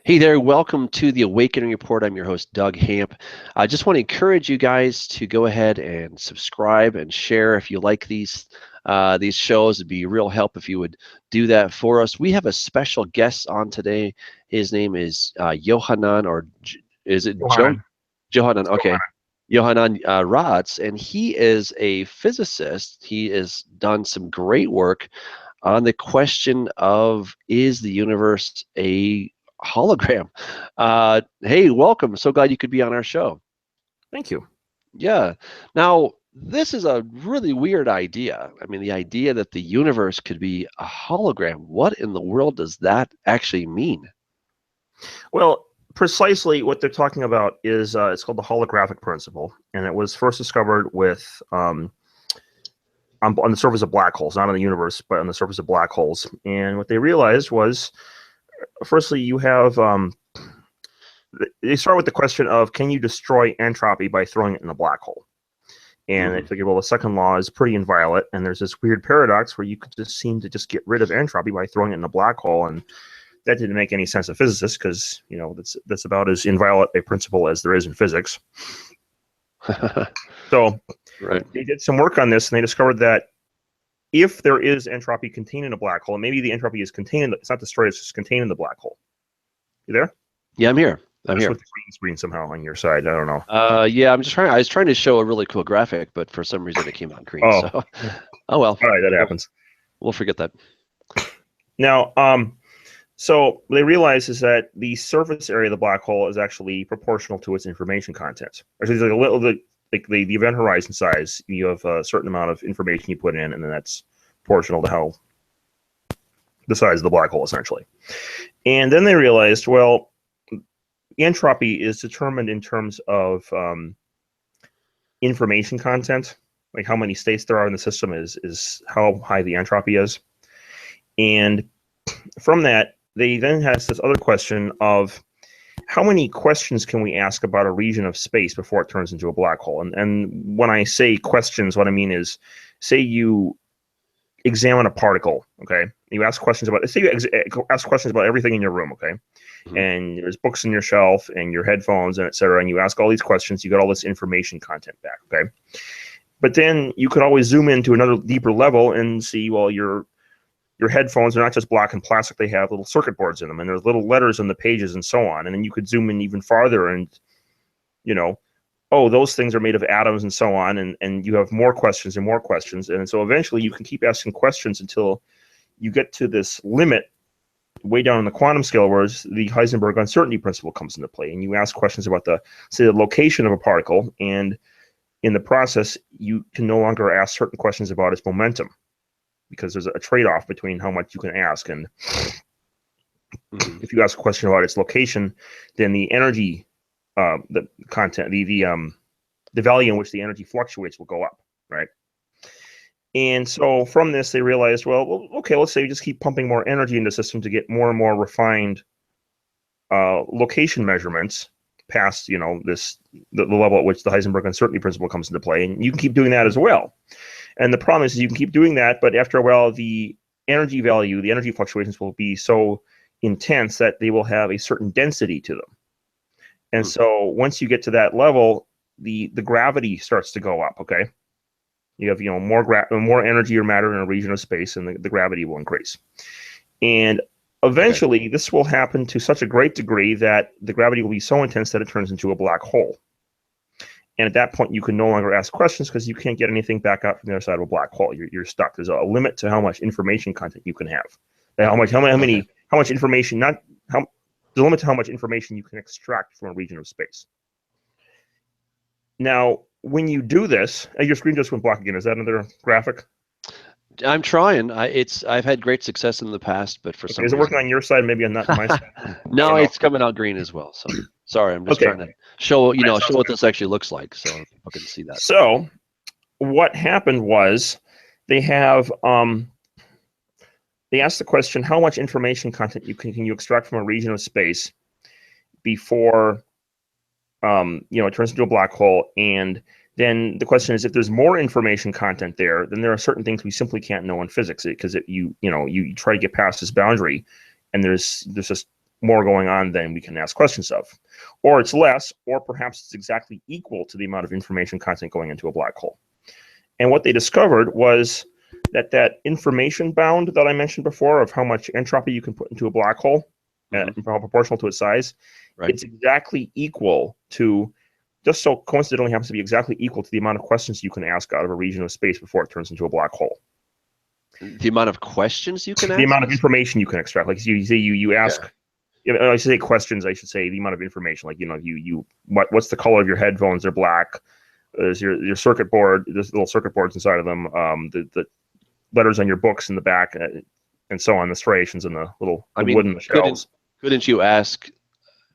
Hey there, welcome to the Awakening Report. I'm your host, Doug Hamp. I just want to encourage you guys to go ahead and subscribe and share if you like these shows. It'd be a real help if you would do that for us. We have a special guest on today. His name is Johanan, or is it Johanan. Johanan, okay. Johanan Raatz, and he is a physicist. He has done some great work on the question of, is the universe a hologram? Hey, welcome. So glad you could be on our show. Thank you. Yeah. Now, this is a really weird idea. I mean, the idea that the universe could be a hologram. What in the world does that actually mean? Well, precisely what they're talking about is it's called the holographic principle, and it was first discovered with on the surface of black holes, not on the universe, but on the surface of black holes. And what they realized was, firstly, you have they start with the question of, can you destroy entropy by throwing it in a black hole? And they figure, well, the second law is pretty inviolate, and there's this weird paradox where you could just seem to just get rid of entropy by throwing it in a black hole, and that didn't make any sense to physicists because, you know, that's about as inviolate a principle as there is in physics. So they did some work on this, and they discovered that if there is entropy contained in a black hole, and maybe the entropy is contained, it's not destroyed, it's just contained in the black hole. You there? Yeah, I'm here. I'm here. With the green screen somehow on your side. I don't know. Yeah, I was trying to show a really cool graphic, but for some reason it came out green. Oh. So, oh well. All right, that happens. We'll forget that. Now, so what they realize is that the surface area of the black hole is actually proportional to its information content. Actually, like a little bit like the event horizon size. You have a certain amount of information you put in, and then that's proportional to how the size of the black hole, essentially. And then they realized, well, entropy is determined in terms of information content, like how many states there are in the system is how high the entropy is. And from that, they then has this other question of how many questions can we ask about a region of space before it turns into a black hole? And when I say questions, what I mean is, say you examine a particle, okay? You ask questions about, say you ask questions about everything in your room, okay? Mm-hmm. And there's books in your shelf and your headphones and et cetera, and you ask all these questions, you get all this information content back, okay? But then you could always zoom into another deeper level and see, well, your headphones are not just black and plastic, they have little circuit boards in them, and there's little letters on the pages and so on. And then you could zoom in even farther and, you know, oh, those things are made of atoms and so on, and you have more questions and more questions. And so eventually you can keep asking questions until you get to this limit way down on the quantum scale where the Heisenberg uncertainty principle comes into play. And you ask questions about the location of a particle, and in the process, you can no longer ask certain questions about its momentum because there's a trade-off between how much you can ask. And if you ask a question about its location, then the energy the content, the value in which the energy fluctuates will go up, right? And so from this, they realized, well, okay, let's say we just keep pumping more energy into the system to get more and more refined location measurements past, you know, the level at which the Heisenberg uncertainty principle comes into play, and you can keep doing that as well. And the problem is you can keep doing that, but after a while, the energy value, the energy fluctuations will be so intense that they will have a certain density to them. And so once you get to that level, the gravity starts to go up, okay? You have, you know, more energy or matter in a region of space, and the gravity will increase. And eventually, this will happen to such a great degree that the gravity will be so intense that it turns into a black hole. And at that point, you can no longer ask questions because you can't get anything back out from the other side of a black hole. You're stuck. There's a limit to how much information content you can have. How much information, the limit to how much information you can extract from a region of space. Now, when you do this, your screen just went black again. Is that another graphic? I'm trying. I've had great success in the past, but for some reason, is it working on your side? Maybe on not my side. No, it's coming out green as well. So sorry, I'm just trying to show what this actually looks like, so people can see that. So what happened was they have they asked the question, how much information content can you extract from a region of space before it turns into a black hole? And then the question is, if there's more information content there, then there are certain things we simply can't know in physics, because you try to get past this boundary, and there's just more going on than we can ask questions of. Or it's less, or perhaps it's exactly equal to the amount of information content going into a black hole. And what they discovered was that information bound that I mentioned before of how much entropy you can put into a black hole, proportional to its size, right. It's exactly equal to, just so coincidentally happens to be exactly equal to the amount of questions you can ask out of a region of space before it turns into a black hole. The amount of questions you can ask? The amount of information you can extract. Like you say, you ask. Yeah. I should say questions. I should say the amount of information. Like what's the color of your headphones? They're black. There's your circuit board. There's little circuit boards inside of them. The letters on your books in the back, and so on. The striations and the little wood in the shells. Couldn't you ask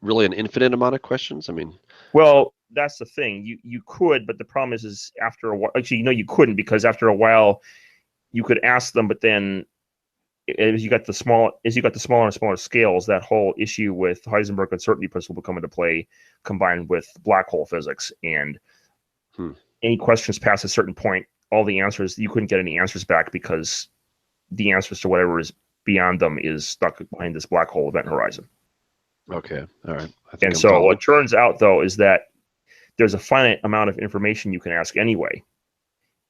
really an infinite amount of questions? I mean, well, that's the thing. You could, but the problem is after a while. Actually, you couldn't, because after a while, you could ask them, but then as you got the smaller and smaller scales, that whole issue with Heisenberg uncertainty principle will come into play, combined with black hole physics. And any questions past a certain point, all the answers, you couldn't get any answers back, because the answers to whatever is beyond them is stuck behind this black hole event horizon. Okay, all right. And so what turns out, though, is that there's a finite amount of information you can ask anyway.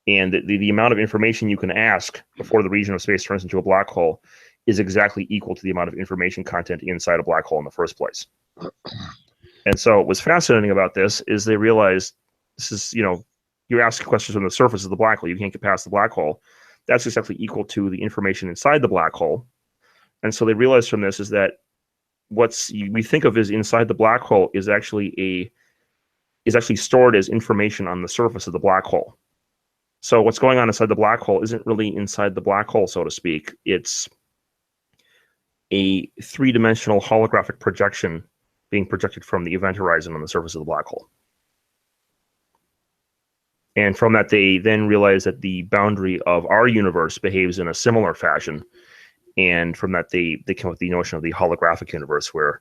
And the amount of information you can ask before the region of space turns into a black hole is exactly equal to the amount of information content inside a black hole in the first place. And so what's fascinating about this is they realized this is, you ask questions on the surface of the black hole, you can't get past the black hole. That's exactly equal to the information inside the black hole. And so they realized from this is that we think of as inside the black hole is actually stored as information on the surface of the black hole. So what's going on inside the black hole isn't really inside the black hole, so to speak. It's a three-dimensional holographic projection being projected from the event horizon on the surface of the black hole. And from that, they then realize that the boundary of our universe behaves in a similar fashion. And from that, they come up with the notion of the holographic universe, where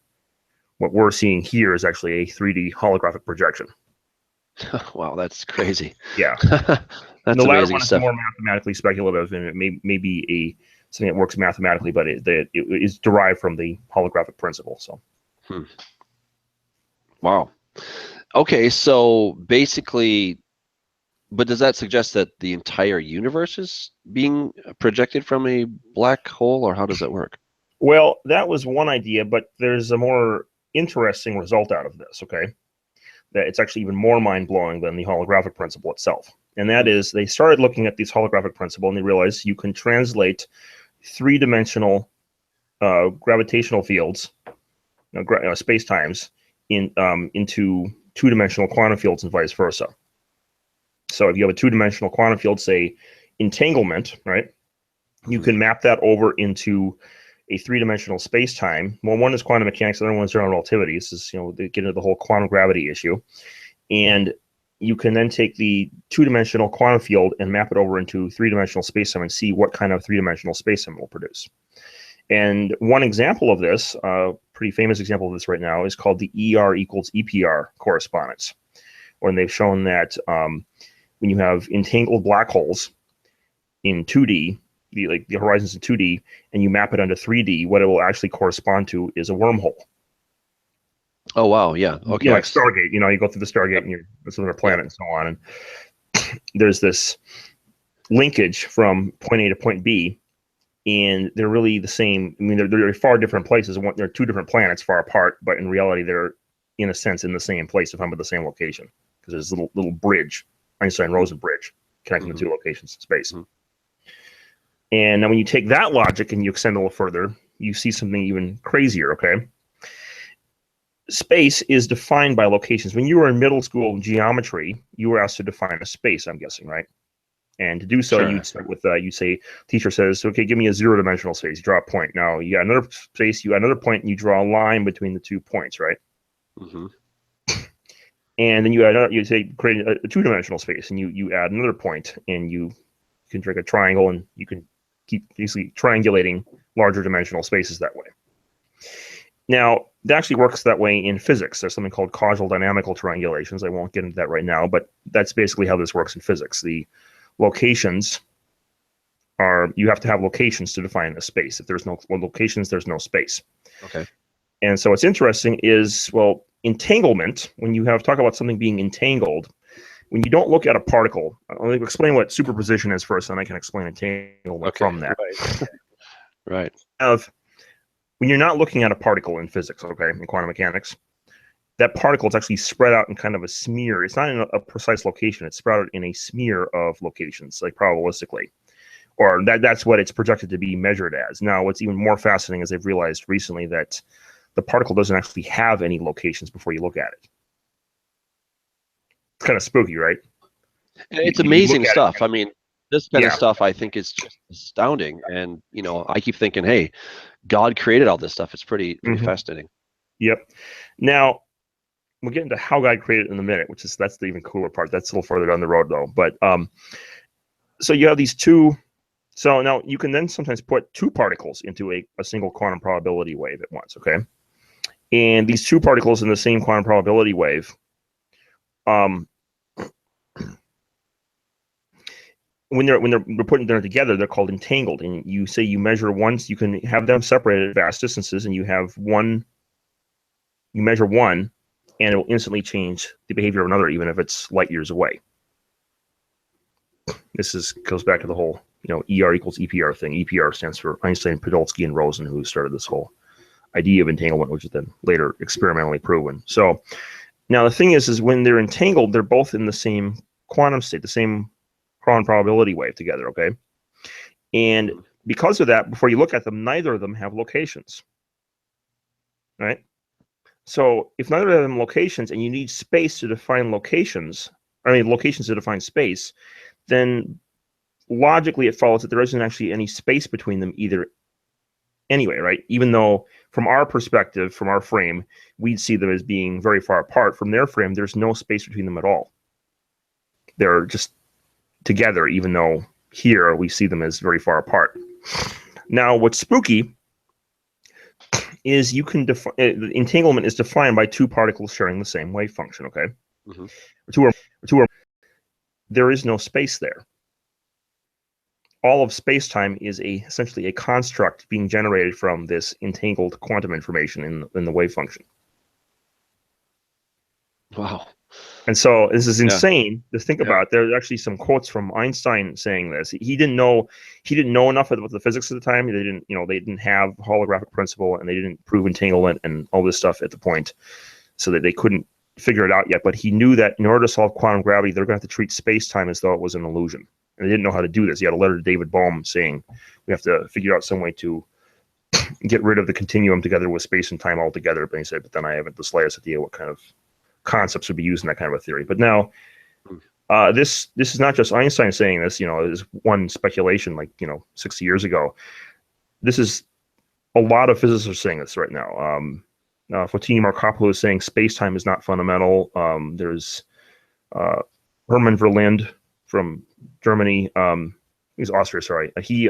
what we're seeing here is actually a 3D holographic projection. Wow, that's crazy. Yeah. That's the latter amazing one stuff. is more mathematically speculative, and it may be something that works mathematically, but it is derived from the holographic principle. So, Wow. Okay, so basically, but does that suggest that the entire universe is being projected from a black hole, or how does that work? Well, that was one idea, but there's a more interesting result out of this. Okay, that it's actually even more mind-blowing than the holographic principle itself. And that is, they started looking at this holographic principle, and they realized you can translate three-dimensional gravitational fields, space-times, into two-dimensional quantum fields and vice versa. So if you have a two-dimensional quantum field, say entanglement, right, you can map that over into a three-dimensional space-time. Well, one is quantum mechanics, the other one is general relativity. This is, they get into the whole quantum gravity issue. And you can then take the two-dimensional quantum field and map it over into three-dimensional space-time and see what kind of three-dimensional space-time it will produce. And one example of this, pretty famous example of this right now, is called the ER equals EPR correspondence, when they've shown that when you have entangled black holes in 2D, the horizons in 2D, and you map it onto 3D, what it will actually correspond to is a wormhole. Oh, wow, yeah. Okay. Yeah, like Stargate, you go through the Stargate and you're it's another planet and so on. And there's this linkage from point A to point B, and they're really the same. I mean, they're far different places. They're two different planets far apart, but in reality, they're, in a sense, in the same place, if I'm at the same location, because there's a little bridge, Einstein-Rosen bridge, connecting the two locations in space. And now when you take that logic and you extend a little further, you see something even crazier, okay? Space is defined by locations. When you were in middle school geometry, you were asked to define a space, I'm guessing, right? And to do so, Sure. you'd start with, you'd say, teacher says, okay, give me a zero-dimensional space. You draw a point. Now, you got another space, you got another point, and you draw a line between the 2 points, right? And then you say, create a two-dimensional space, and you add another point, and you can drag a triangle, and you can keep basically triangulating larger dimensional spaces that way. Now, it actually works that way in physics. There's something called causal dynamical triangulations. I won't get into that right now, but that's basically how this works in physics. The locations you have to have locations to define a space. If there's no locations, there's no space. Okay. And so what's interesting is, well, entanglement, when you talk about something being entangled, when you don't look at a particle, let me explain what superposition is first, and I can explain entanglement from that. Right. When you're not looking at a particle in physics, okay, in quantum mechanics, that particle is actually spread out in kind of a smear. It's not in a precise location. It's spread out in a smear of locations, like probabilistically. Or that's what it's projected to be measured as. Now, what's even more fascinating is they've realized recently that the particle doesn't actually have any locations before you look at it. It's kind of spooky, right? It's amazing stuff. I mean, this kind of stuff I think is just astounding. And, you know, I keep thinking, hey, God created all this stuff. It's pretty fascinating. Yep. Now, we'll get into how God created it in a minute, that's the even cooler part. That's a little further down the road, though. But so you have these two. So now you can then sometimes put two particles into a single quantum probability wave at once, okay? And these two particles in the same quantum probability wave, when they're put there together, they're called entangled. And you say you measure once, you can have them separated at vast distances, and you measure one, and it will instantly change the behavior of another, even if it's light years away. This goes back to the whole, ER equals EPR thing. EPR stands for Einstein, Podolsky, and Rosen, who started this whole idea of entanglement, which is then later experimentally proven. So now the thing is when they're entangled, they're both in the same quantum state, the same quantum probability wave together, okay? And because of that, before you look at them, neither of them have locations, right? So if neither of them locations, and you need space to define locations to define space, then logically it follows that there isn't actually any space between them either anyway, right? Even though from our perspective, from our frame, we'd see them as being very far apart. From their frame, there's no space between them at all. They're just together, even though here we see them as very far apart. Now, what's spooky is you can define entanglement is defined by two particles sharing the same wave function, okay? There is no space there. All of space-time is essentially a construct being generated from this entangled quantum information in the wave function. Wow. And so this is insane to think about. There's actually some quotes from Einstein saying this. He didn't know enough about the physics at the time. They didn't have holographic principle, and they didn't prove entanglement and all this stuff at the point, so that they couldn't figure it out yet. But he knew that in order to solve quantum gravity, they're going to have to treat space-time as though it was an illusion. And they didn't know how to do this. He had a letter to David Bohm saying, we have to figure out some way to get rid of the continuum together with space and time altogether. But he said, but then I haven't the slightest idea what kind of concepts would be used in that kind of a theory. But now, this is not just Einstein saying this, is one speculation 60 years ago. This is a lot of physicists are saying this right now. Fotini Markopoulou is saying space-time is not fundamental. There's Hermon Verlinde from Germany. He's Austria, sorry. He's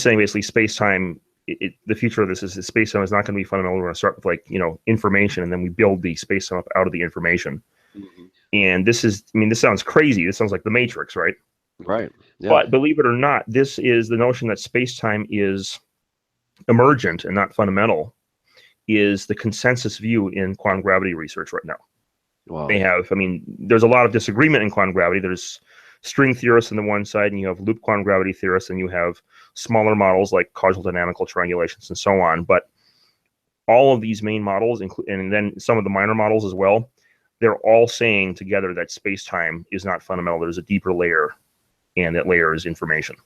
saying basically space-time, the future of this is space-time is not going to be fundamental. We're going to start with information, and then we build the space-time up out of the information. Mm-hmm. And this sounds crazy. This sounds like the Matrix, right? Right. Yeah. But believe it or not, this is the notion that space-time is emergent and not fundamental is the consensus view in quantum gravity research right now. Wow. There's a lot of disagreement in quantum gravity. There's string theorists on the one side, and you have loop quantum gravity theorists, and you have smaller models like causal dynamical triangulations and so on. But all of these main models, and then some of the minor models as well, they're all saying together that space-time is not fundamental. There's a deeper layer, and that layer is information.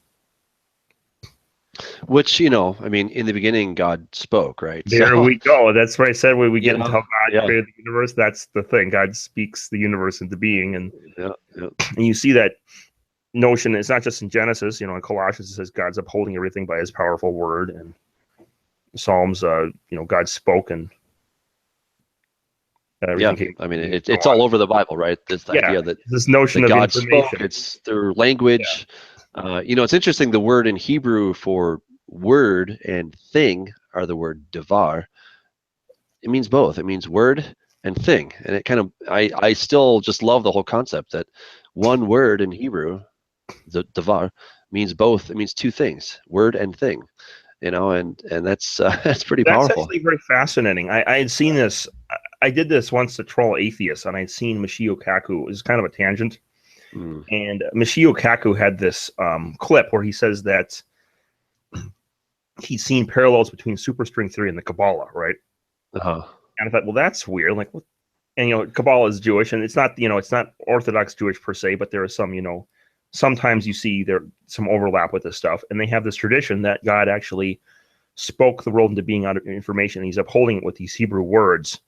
Which, in the beginning, God spoke, right? There we go. That's why I said when we get into how God created the universe, that's the thing. God speaks the universe into being. And you see that notion. It's not just in Genesis. In Colossians, it says God's upholding everything by his powerful word. And Psalms, God spoke and everything came. It's all over the Bible, right? This idea that this notion of God information. spoke, it's through language. Yeah. It's interesting. The word in Hebrew for word and thing are the word davar. It means both. It means word and thing. And it kind of, I still just love the whole concept that one word in Hebrew, the davar, means both. It means two things, word and thing. and that's that's pretty That's powerful. actually very fascinating. I had seen this. I did this once to troll atheists, and I'd seen Michio Kaku. It was kind of a tangent. Mm. And Michio Kaku had this clip where he says that he's seen parallels between superstring theory and the Kabbalah, right? Uh-huh. And I thought, well, that's weird. Like, what? And Kabbalah is Jewish, and it's not it's not Orthodox Jewish per se, but there are some sometimes you see there some overlap with this stuff, and they have this tradition that God actually spoke the world into being out of information. And he's upholding it with these Hebrew words,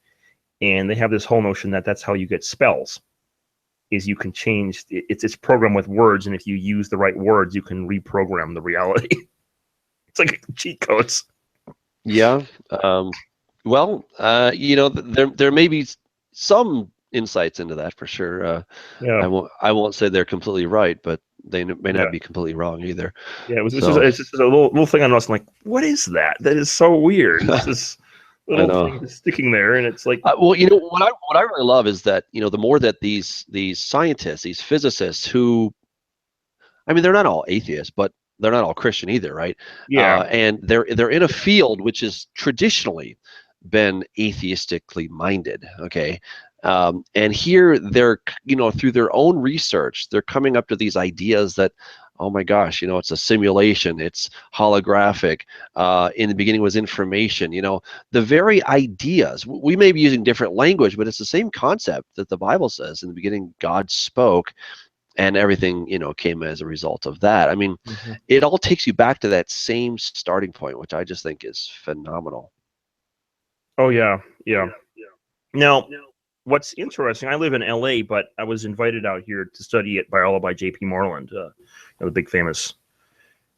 and they have this whole notion that that's how you get spells. Is you can change it's programmed with words, and if you use the right words, you can reprogram the reality. It's like cheat codes. Yeah. Well, there may be some insights into that for sure. Yeah, I won't say they're completely right, but they may not yeah, be completely wrong either. yeah. So It's just a little thing on us. I'm like, what is that? That is so weird. It's this I little thing know. just sticking there, and it's like, Well, what I really love is that the more that these scientists, these physicists, who I mean, they're not all atheists, but they're not all Christian either, right? yeah, And they're in a field which has traditionally been atheistically minded. Okay, and here they're through their own research, they're coming up to these ideas that, oh my gosh, it's a simulation, it's holographic. In the beginning was information. The very ideas. We may be using different language, but it's the same concept that the Bible says in the beginning God spoke, and everything came as a result of that. I mean, mhm. it all takes you back to that same starting point, which I just think is phenomenal. Oh yeah, yeah. Now, what's interesting, I live in LA, but I was invited out here to study at Biola by J.P. Moreland, the big famous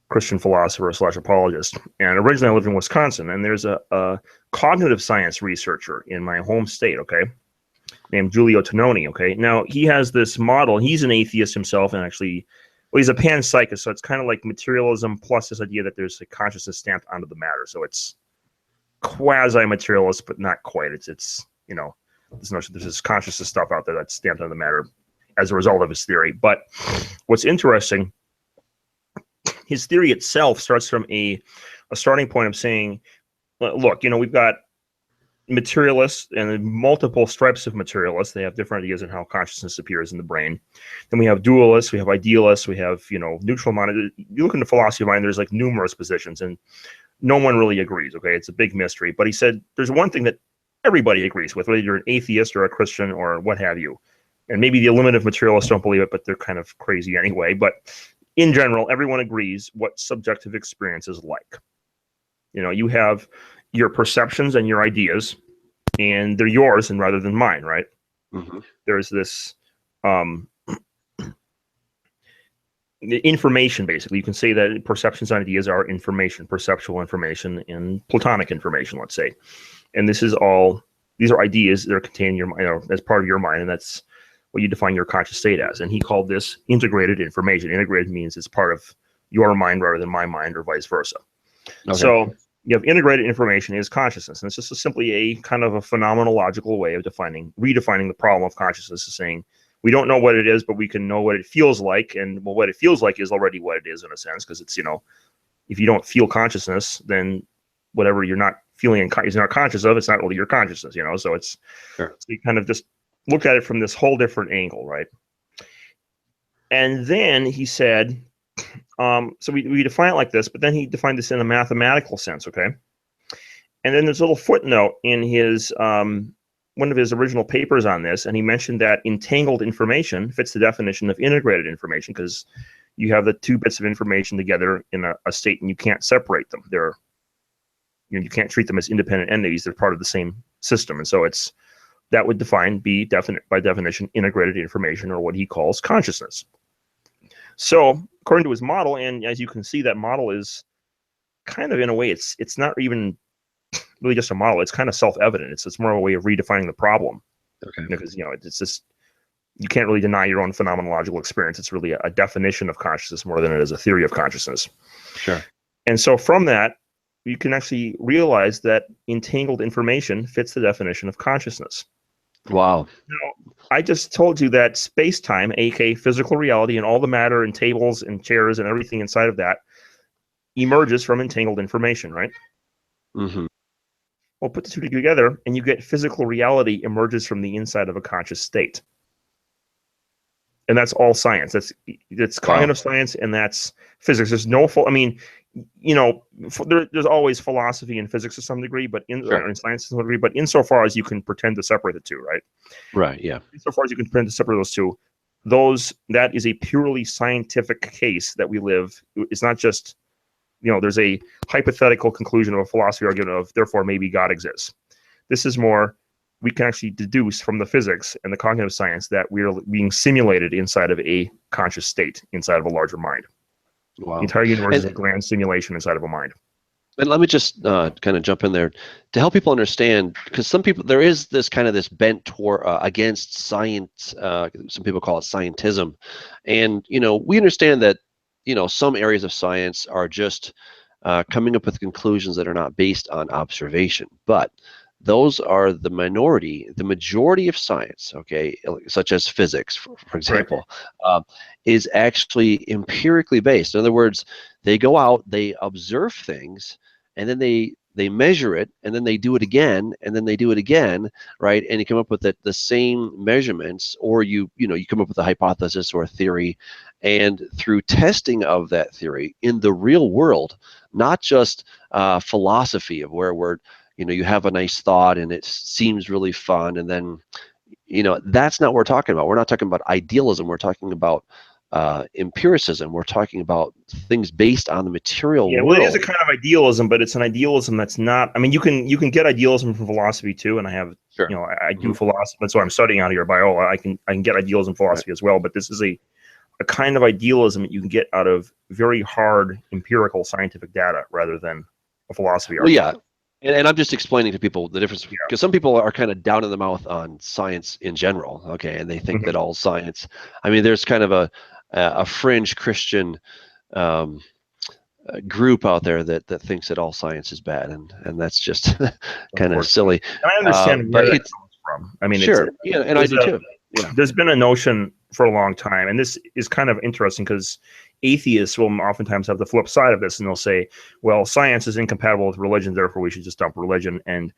Christian philosopher / apologist. And originally I lived in Wisconsin, and there's a cognitive science researcher in my home state, okay, named Giulio Tononi, okay. Now, he has this model. He's an atheist himself, and actually, well, he's a panpsychist, so it's kind of like materialism plus this idea that there's a consciousness stamped onto the matter. So it's quasi-materialist, but not quite. It's there's this consciousness stuff out there that's stamped on the matter as a result of his theory. But what's interesting, his theory itself starts from a starting point of saying, look, we've got materialists and multiple stripes of materialists. They have different ideas on how consciousness appears in the brain. Then we have dualists, we have idealists, we have neutral minded. You look into philosophy of mind, there's like numerous positions, and no one really agrees. Okay, it's a big mystery. But he said there's one thing that everybody agrees with, whether you're an atheist or a Christian or what have you. And maybe the eliminative materialists don't believe it, but they're kind of crazy anyway. But in general, everyone agrees what subjective experience is like. You have your perceptions and your ideas, and they're yours and rather than mine, right? Mm-hmm. There's this information, basically. You can say that perceptions and ideas are information, perceptual information, and platonic information, let's say. And these are ideas that are contained in your mind, as part of your mind, and that's what you define your conscious state as. And he called this integrated information. Integrated means it's part of your mind rather than my mind, or vice versa. Okay. So you have integrated information is consciousness, and it's just simply a kind of a phenomenological way of redefining the problem of consciousness, is saying we don't know what it is, but we can know what it feels like, and well, what it feels like is already what it is in a sense, because it's if you don't feel consciousness, then whatever you're not feeling is not conscious of, it's not really your consciousness, so it's Sure. So you kind of just look at it from this whole different angle, right? And then he said, so we define it like this, but then he defined this in a mathematical sense, okay? And then there's a little footnote in his one of his original papers on this, and he mentioned that entangled information fits the definition of integrated information, because you have the two bits of information together in a state, and you can't separate them. You can't treat them as independent entities. They're part of the same system, and so that would be by definition integrated information, or what he calls consciousness. So according to his model, and as you can see, that model is kind of, in a way, it's not even really just a model. It's kind of self-evident. It's more of a way of redefining the problem. Okay. Because it's just, you can't really deny your own phenomenological experience. It's really a definition of consciousness more than it is a theory of consciousness. Sure. And so from that, you can actually realize that entangled information fits the definition of consciousness. Wow. Now, I just told you that space-time, aka physical reality, and all the matter and tables and chairs and everything inside of that, emerges from entangled information, right? Mm-hmm. Well, put the two together, and you get physical reality emerges from the inside of a conscious state. And that's all science. That's cognitive science, and that's physics. There's no, I mean, there's always philosophy in physics to some degree, but in science to some degree, but insofar as you can pretend to separate the two, right? Right. Yeah. Insofar as you can pretend to separate those two, that is a purely scientific case that we live. It's not just, there's a hypothetical conclusion of a philosophy argument of therefore maybe God exists. This is more, we can actually deduce from the physics and the cognitive science that we are being simulated inside of a conscious state, inside of a larger mind. Wow. The entire universe is a grand simulation inside of a mind. And let me just kind of jump in there to help people understand, because some people, there is this bent toward against science. Some people call it scientism, and we understand that some areas of science are just coming up with conclusions that are not based on observation, but those are the minority. The majority of science, okay, such as physics, for example, is actually empirically based. In other words, they go out, they observe things, and then they measure it, and then they do it again, and then they do it again, right? And you come up with the same measurements, or you come up with a hypothesis or a theory, and through testing of that theory in the real world, not just philosophy of where you have a nice thought and it seems really fun, and then that's not what we're talking about. We're not talking about idealism. We're talking about empiricism. We're talking about things based on the material world. Well, it is a kind of idealism, but it's an idealism that's not. I mean, you can get idealism from philosophy too, and I have I do philosophy. That's what I'm studying out here, Biola. I can get idealism philosophy as well, but this is a kind of idealism that you can get out of very hard empirical scientific data rather than a philosophy argument. Well, yeah. And I'm just explaining to people the difference, because some people are kind of down in the mouth on science in general, okay, and they think that all science. I mean, there's kind of a fringe Christian group out there that thinks that all science is bad, and that's just kind of silly. And I understand where that comes from. I mean, and I do too. Yeah. There's been a notion for a long time, and this is kind of interesting because atheists will oftentimes have the flip side of this, and they'll say, well, science is incompatible with religion, therefore we should just dump religion. And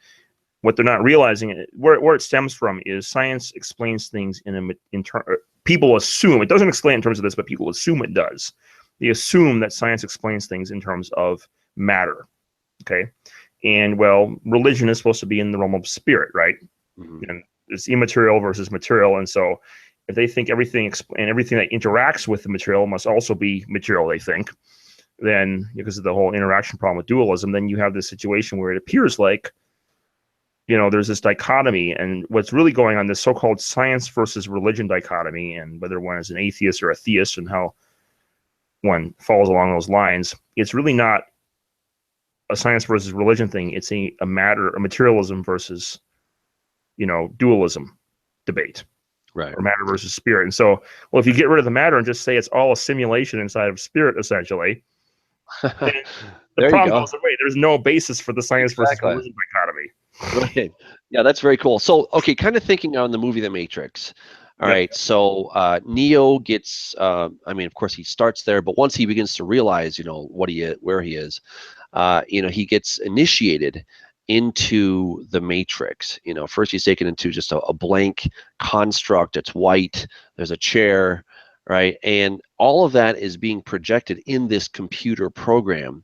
what they're not realizing, where it stems from, is science explains things people assume, it doesn't explain in terms of this, but people assume it does. They assume that science explains things in terms of matter, okay? And, well, religion is supposed to be in the realm of spirit, right? Mm-hmm. And it's immaterial versus material, and so if they think everything that interacts with the material must also be material, they think, then because of the whole interaction problem with dualism, then you have this situation where it appears like, there's this dichotomy, and what's really going on, this so-called science versus religion dichotomy, and whether one is an atheist or a theist and how one falls along those lines, it's really not a science versus religion thing. It's a materialism versus, dualism debate. Right. Or matter versus spirit. And so, well, if you get rid of the matter and just say it's all a simulation inside of spirit, essentially, then the problem goes away. There's no basis for the science versus religion dichotomy. Right. Yeah, that's very cool. So, okay, kind of thinking on the movie The Matrix. All right. So Neo gets, of course he starts there, but once he begins to realize, where he is, he gets initiated into the Matrix. First he's taken into just a blank construct. It's white. There's a chair, right? And all of that is being projected in this computer program.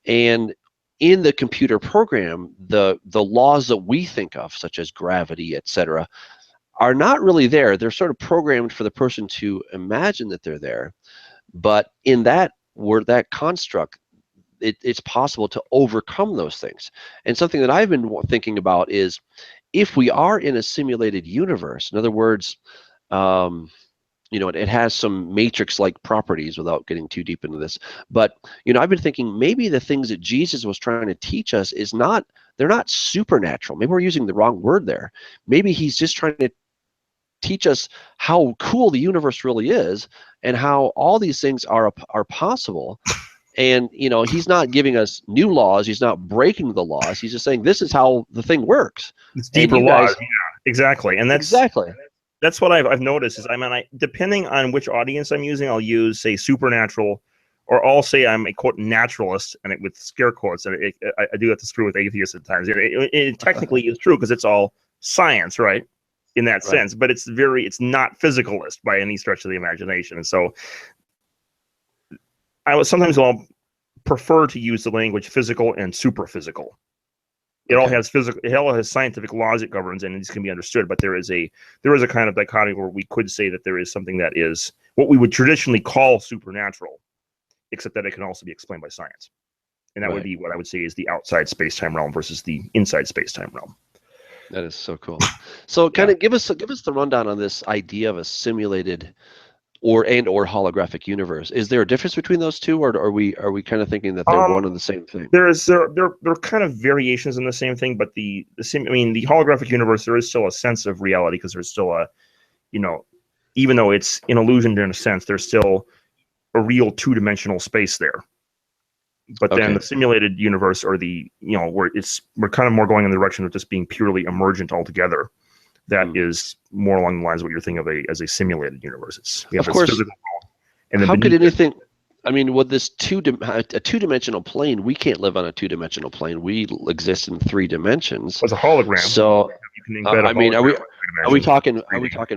And in the computer program, the laws that we think of, such as gravity, etc., are not really there. They're sort of programmed for the person to imagine that they're there. But in that construct, it's possible to overcome those things. And something that I've been thinking about is, if we are in a simulated universe, in other words, it has some matrix-like properties, without getting too deep into this. But, I've been thinking maybe the things that Jesus was trying to teach us they're not supernatural. Maybe we're using the wrong word there. Maybe he's just trying to teach us how cool the universe really is and how all these things are possible. And, he's not giving us new laws. He's not breaking the laws. He's just saying this is how the thing works. It's deeper laws. Yeah, exactly. And that's what I've noticed is, depending on which audience I'm using, I'll use, say, supernatural or I'll say I'm a quote naturalist, and with scare quotes, and I do have to screw with atheists at times. It technically is true because it's all science, right? In that sense, but it's not physicalist by any stretch of the imagination. And so I'll prefer to use the language physical and super physical. It all has scientific laws it governs, and these can be understood. But there is a kind of dichotomy where we could say that there is something that is what we would traditionally call supernatural, except that it can also be explained by science, and that would be what I would say is the outside space-time realm versus the inside space-time realm. That is so cool. So, kind of give us the rundown on this idea of a simulated or holographic universe. Is there a difference between those two, or are we kind of thinking that they're one and the same thing? They're kind of variations in the same thing, but the same. I mean, the holographic universe, there is still a sense of reality because there's still a, even though it's an illusion in a sense, there's still a real two-dimensional space there. But then the simulated universe, or where we're kind of more going in the direction of just being purely emergent altogether. That is more along the lines of what you're thinking of as a simulated universe. Of course. And how could anything? I mean, with this a two-dimensional plane, we can't live on a two-dimensional plane. We exist in 3 dimensions. It's a hologram. So, I mean, are we talking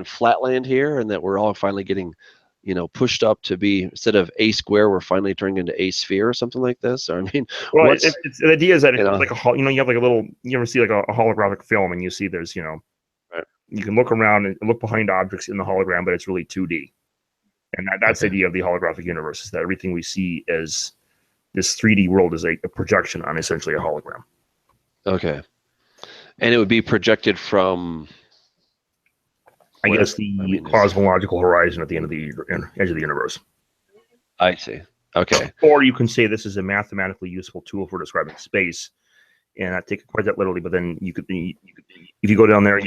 flatland here, and that we're all finally getting, pushed up to be, instead of a square, we're finally turning into a sphere or something like this? Or, I mean, well, the idea is that it's like you have like a little. You ever see like a holographic film, and you see there's you can look around and look behind objects in the hologram, but it's really 2D. And that's the idea of the holographic universe, is that everything we see as this 3D world is a projection on essentially a hologram. Okay. And it would be projected from, I guess, the cosmological horizon at the end of the edge of the universe. I see. Okay. Or you can say this is a mathematically useful tool for describing space. And I take it quite that literally, but then you could if you go down there,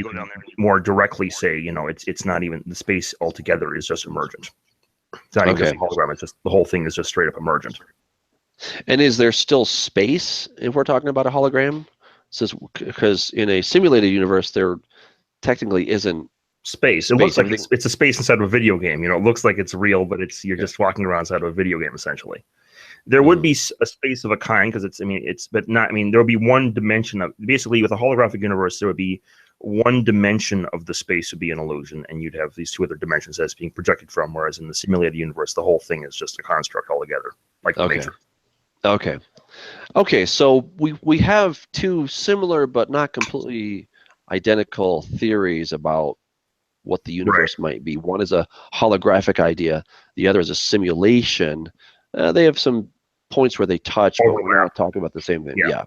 more directly say, it's not even the space altogether is just emergent. It's not even just a hologram. It's just the whole thing is just straight up emergent. And is there still space if we're talking about a hologram? Because in a simulated universe, there technically isn't space. It looks like it's a space inside of a video game. It looks like it's real, but you're just walking around inside of a video game essentially. There would be a space of a kind because there would be one dimension of, basically with a holographic universe, there would be one dimension of the space would be an illusion, and you'd have these 2 other dimensions that's being projected from, whereas in the simulated universe, the whole thing is just a construct altogether, like the Matrix. Okay, so we have 2 similar but not completely identical theories about what the universe might be. One is a holographic idea, the other is a simulation. They have some points where they touch, but we're not talking about the same thing. Yeah.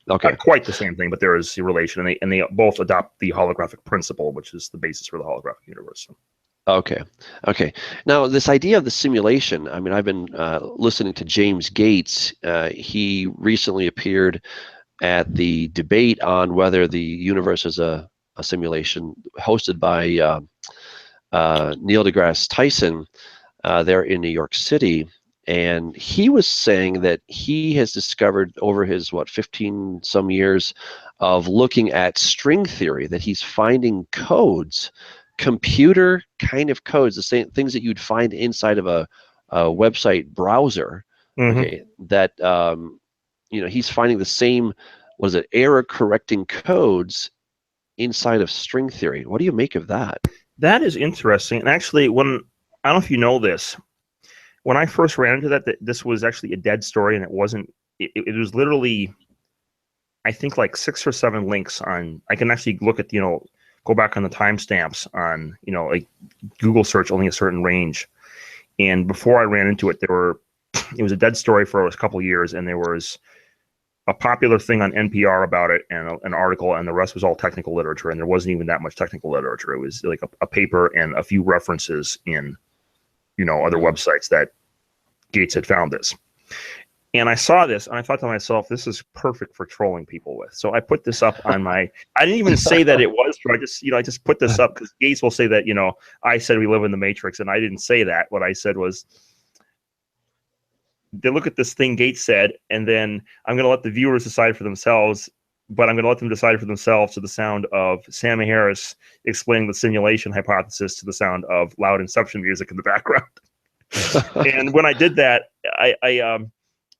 Okay. Not quite the same thing, but there is a relation, and they both adopt the holographic principle, which is the basis for the holographic universe. Okay. Now, this idea of the simulation, I mean, I've been listening to James Gates. He recently appeared at the debate on whether the universe is a simulation, hosted by Neil deGrasse Tyson there in New York City. And he was saying that he has discovered over his 15 some years of looking at string theory, that he's finding codes, computer kind of codes, the same things that you'd find inside of a website browser. That he's finding the same, error correcting codes inside of string theory. What do you make of that? That is interesting. And actually, I don't know if you know this. When I first ran into that this was actually a dead story, and it wasn't. It was literally, I think, like 6 or 7 links on. I can actually look at go back on the timestamps on like Google search only a certain range, and before I ran into it, it was a dead story for a couple of years, and there was a popular thing on NPR about it, and an article, and the rest was all technical literature, and there wasn't even that much technical literature. It was like a paper and a few references in other websites that Gates had found this. And I saw this, and I thought to myself, this is perfect for trolling people with. So I put this up on I didn't even say that it was true. I just put this up because Gates will say that, I said we live in the Matrix, and I didn't say that. What I said was, they look at this thing Gates said, and then I'm going to let the viewers decide for themselves, but I'm going to let them decide for themselves to the sound of Sam Harris explaining the simulation hypothesis to the sound of loud Inception music in the background. And when I did that, I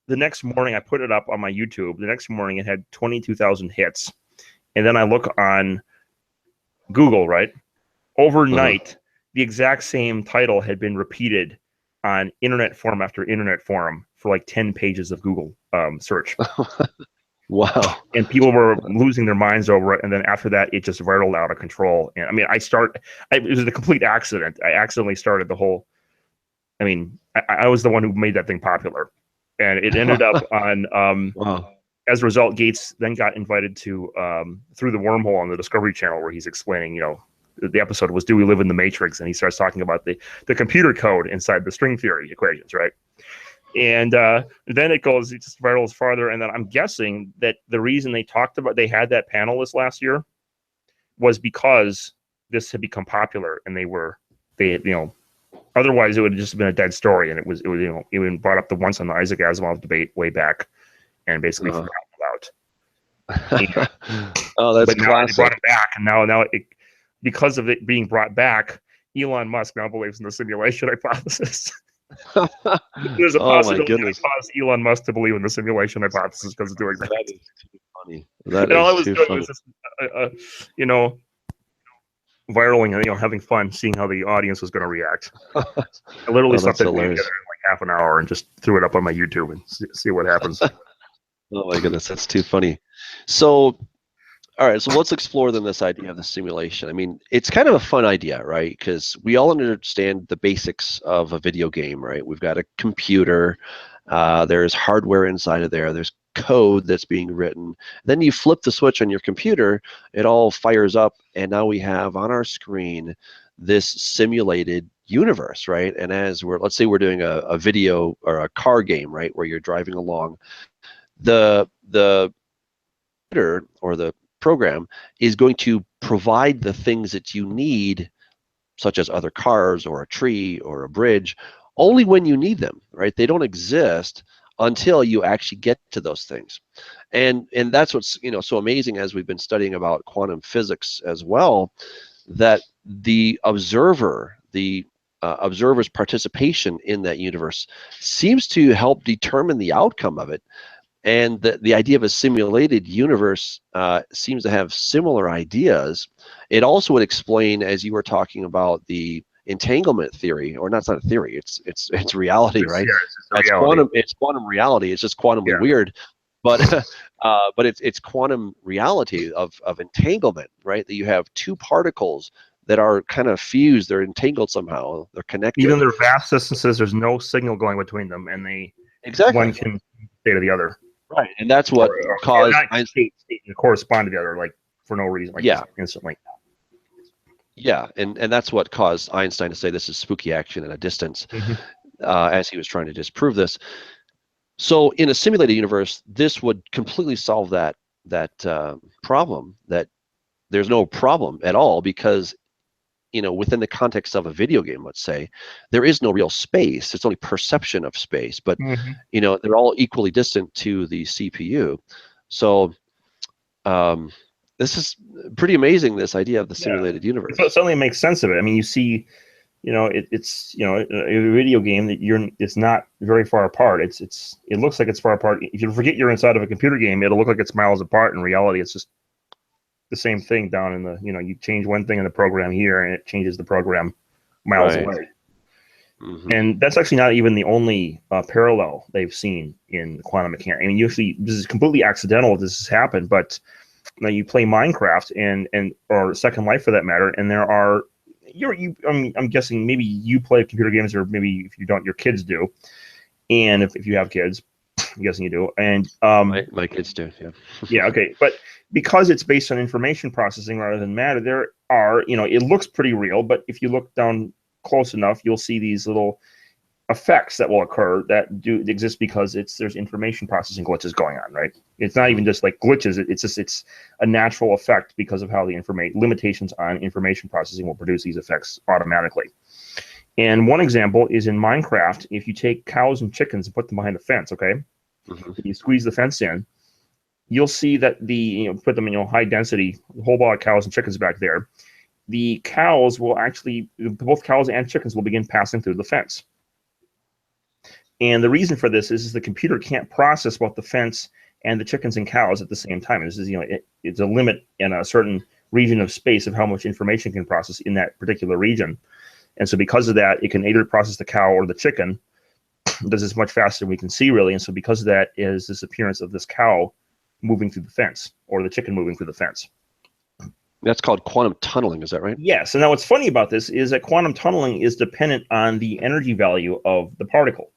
the next morning I put it up on my YouTube. The next morning it had 22,000 hits. And then I look on Google, right? Overnight, the exact same title had been repeated on internet forum after internet forum for like 10 pages of Google search. Wow. And people were losing their minds over it. And then after that, it just viraled out of control. And I mean, it was a complete accident. I accidentally started the whole, I mean, I was the one who made that thing popular. And it ended up on, Wow. as a result, Gates then got invited to, through the wormhole on the Discovery Channel, where he's explaining, you know, the episode was, do we live in the Matrix? And he starts talking about the computer code inside the string theory equations, right? And then it just virals farther. And then I'm guessing that the reason they had that panel this last year was because this had become popular, and otherwise it would have just been a dead story. And it was even brought up the once on the Isaac Asimov debate way back, and basically forgotten about. Oh, that's but now classic. they brought it back, and now because of it being brought back, Elon Musk now believes in the simulation hypothesis. There's a possibility that caused Elon Musk to believe in the simulation hypothesis because of doing that. That is too funny. That all I is was too doing funny. was just, viraling and having fun, seeing how the audience was going to react. I literally slept together in like half an hour and just threw it up on my YouTube and see what happens. Oh my goodness, that's too funny. So, all right, so let's explore then this idea of the simulation. I mean, it's kind of a fun idea, right? Because we all understand the basics of a video game, right? We've got a computer, there's hardware inside of there, there's code that's being written. Then you flip the switch on your computer, it all fires up, and now we have on our screen this simulated universe, right? And as let's say we're doing a video or a car game, right, where you're driving along, the computer or the program is going to provide the things that you need, such as other cars or a tree or a bridge, only when you need them, right? They don't exist until you actually get to those things. And that's what's so amazing, as we've been studying about quantum physics as well, that the observer's participation in that universe seems to help determine the outcome of it. And the idea of a simulated universe seems to have similar ideas. It also would explain, as you were talking about, the entanglement theory, or not, it's not a theory, it's reality, right? It's reality. It's quantum reality. It's just quantumly weird, but but it's quantum reality of entanglement, right? That you have two particles that are kind of fused, they're entangled somehow, they're connected. Even their vast distances, there's no signal going between them, and one can say to the other. Right, and that's what caused Einstein to correspond to the other, like for no reason, like just instantly. Yeah, and that's what caused Einstein to say this is spooky action at a distance, as he was trying to disprove this. So in a simulated universe, this would completely solve that problem. That there's no problem at all, because within the context of a video game, let's say, there is no real space. It's only perception of space, but they're all equally distant to the CPU. So this is pretty amazing, this idea of the simulated universe. So it certainly makes sense of it. I mean, you see, it's a video game that it's not very far apart. It looks like it's far apart. If you forget you're inside of a computer game, it'll look like it's miles apart. In reality, it's just the same thing down in the, you change one thing in the program here and it changes the program miles away. And that's actually not even the only parallel they've seen in quantum mechanics. I mean, usually this is completely accidental this has happened, but you play Minecraft or Second Life for that matter, and there are I'm guessing maybe you play computer games, or maybe if you don't, your kids do. And if you have kids, I'm guessing you do. And my kids do, yeah. Yeah, okay. But because it's based on information processing rather than matter, there are, it looks pretty real, but if you look down close enough, you'll see these little effects that will occur that do exist because there's information processing glitches going on, right? It's not even just like glitches. It's a natural effect because of how the limitations on information processing will produce these effects automatically. And one example is in Minecraft. If you take cows and chickens and put them behind a fence, okay, if you squeeze the fence in, you'll see that put them in high density, a whole lot of cows and chickens back there. The cows will both cows and chickens will begin passing through the fence. And the reason for this is the computer can't process both the fence and the chickens and cows at the same time. This is, it's a limit in a certain region of space of how much information it can process in that particular region. And so because of that, it can either process the cow or the chicken. It does this much faster than we can see, really. And so because of that is this appearance of this cow moving through the fence or the chicken moving through the fence. That's called quantum tunneling, is that right? Yes. And now what's funny about this is that quantum tunneling is dependent on the energy value of the particle.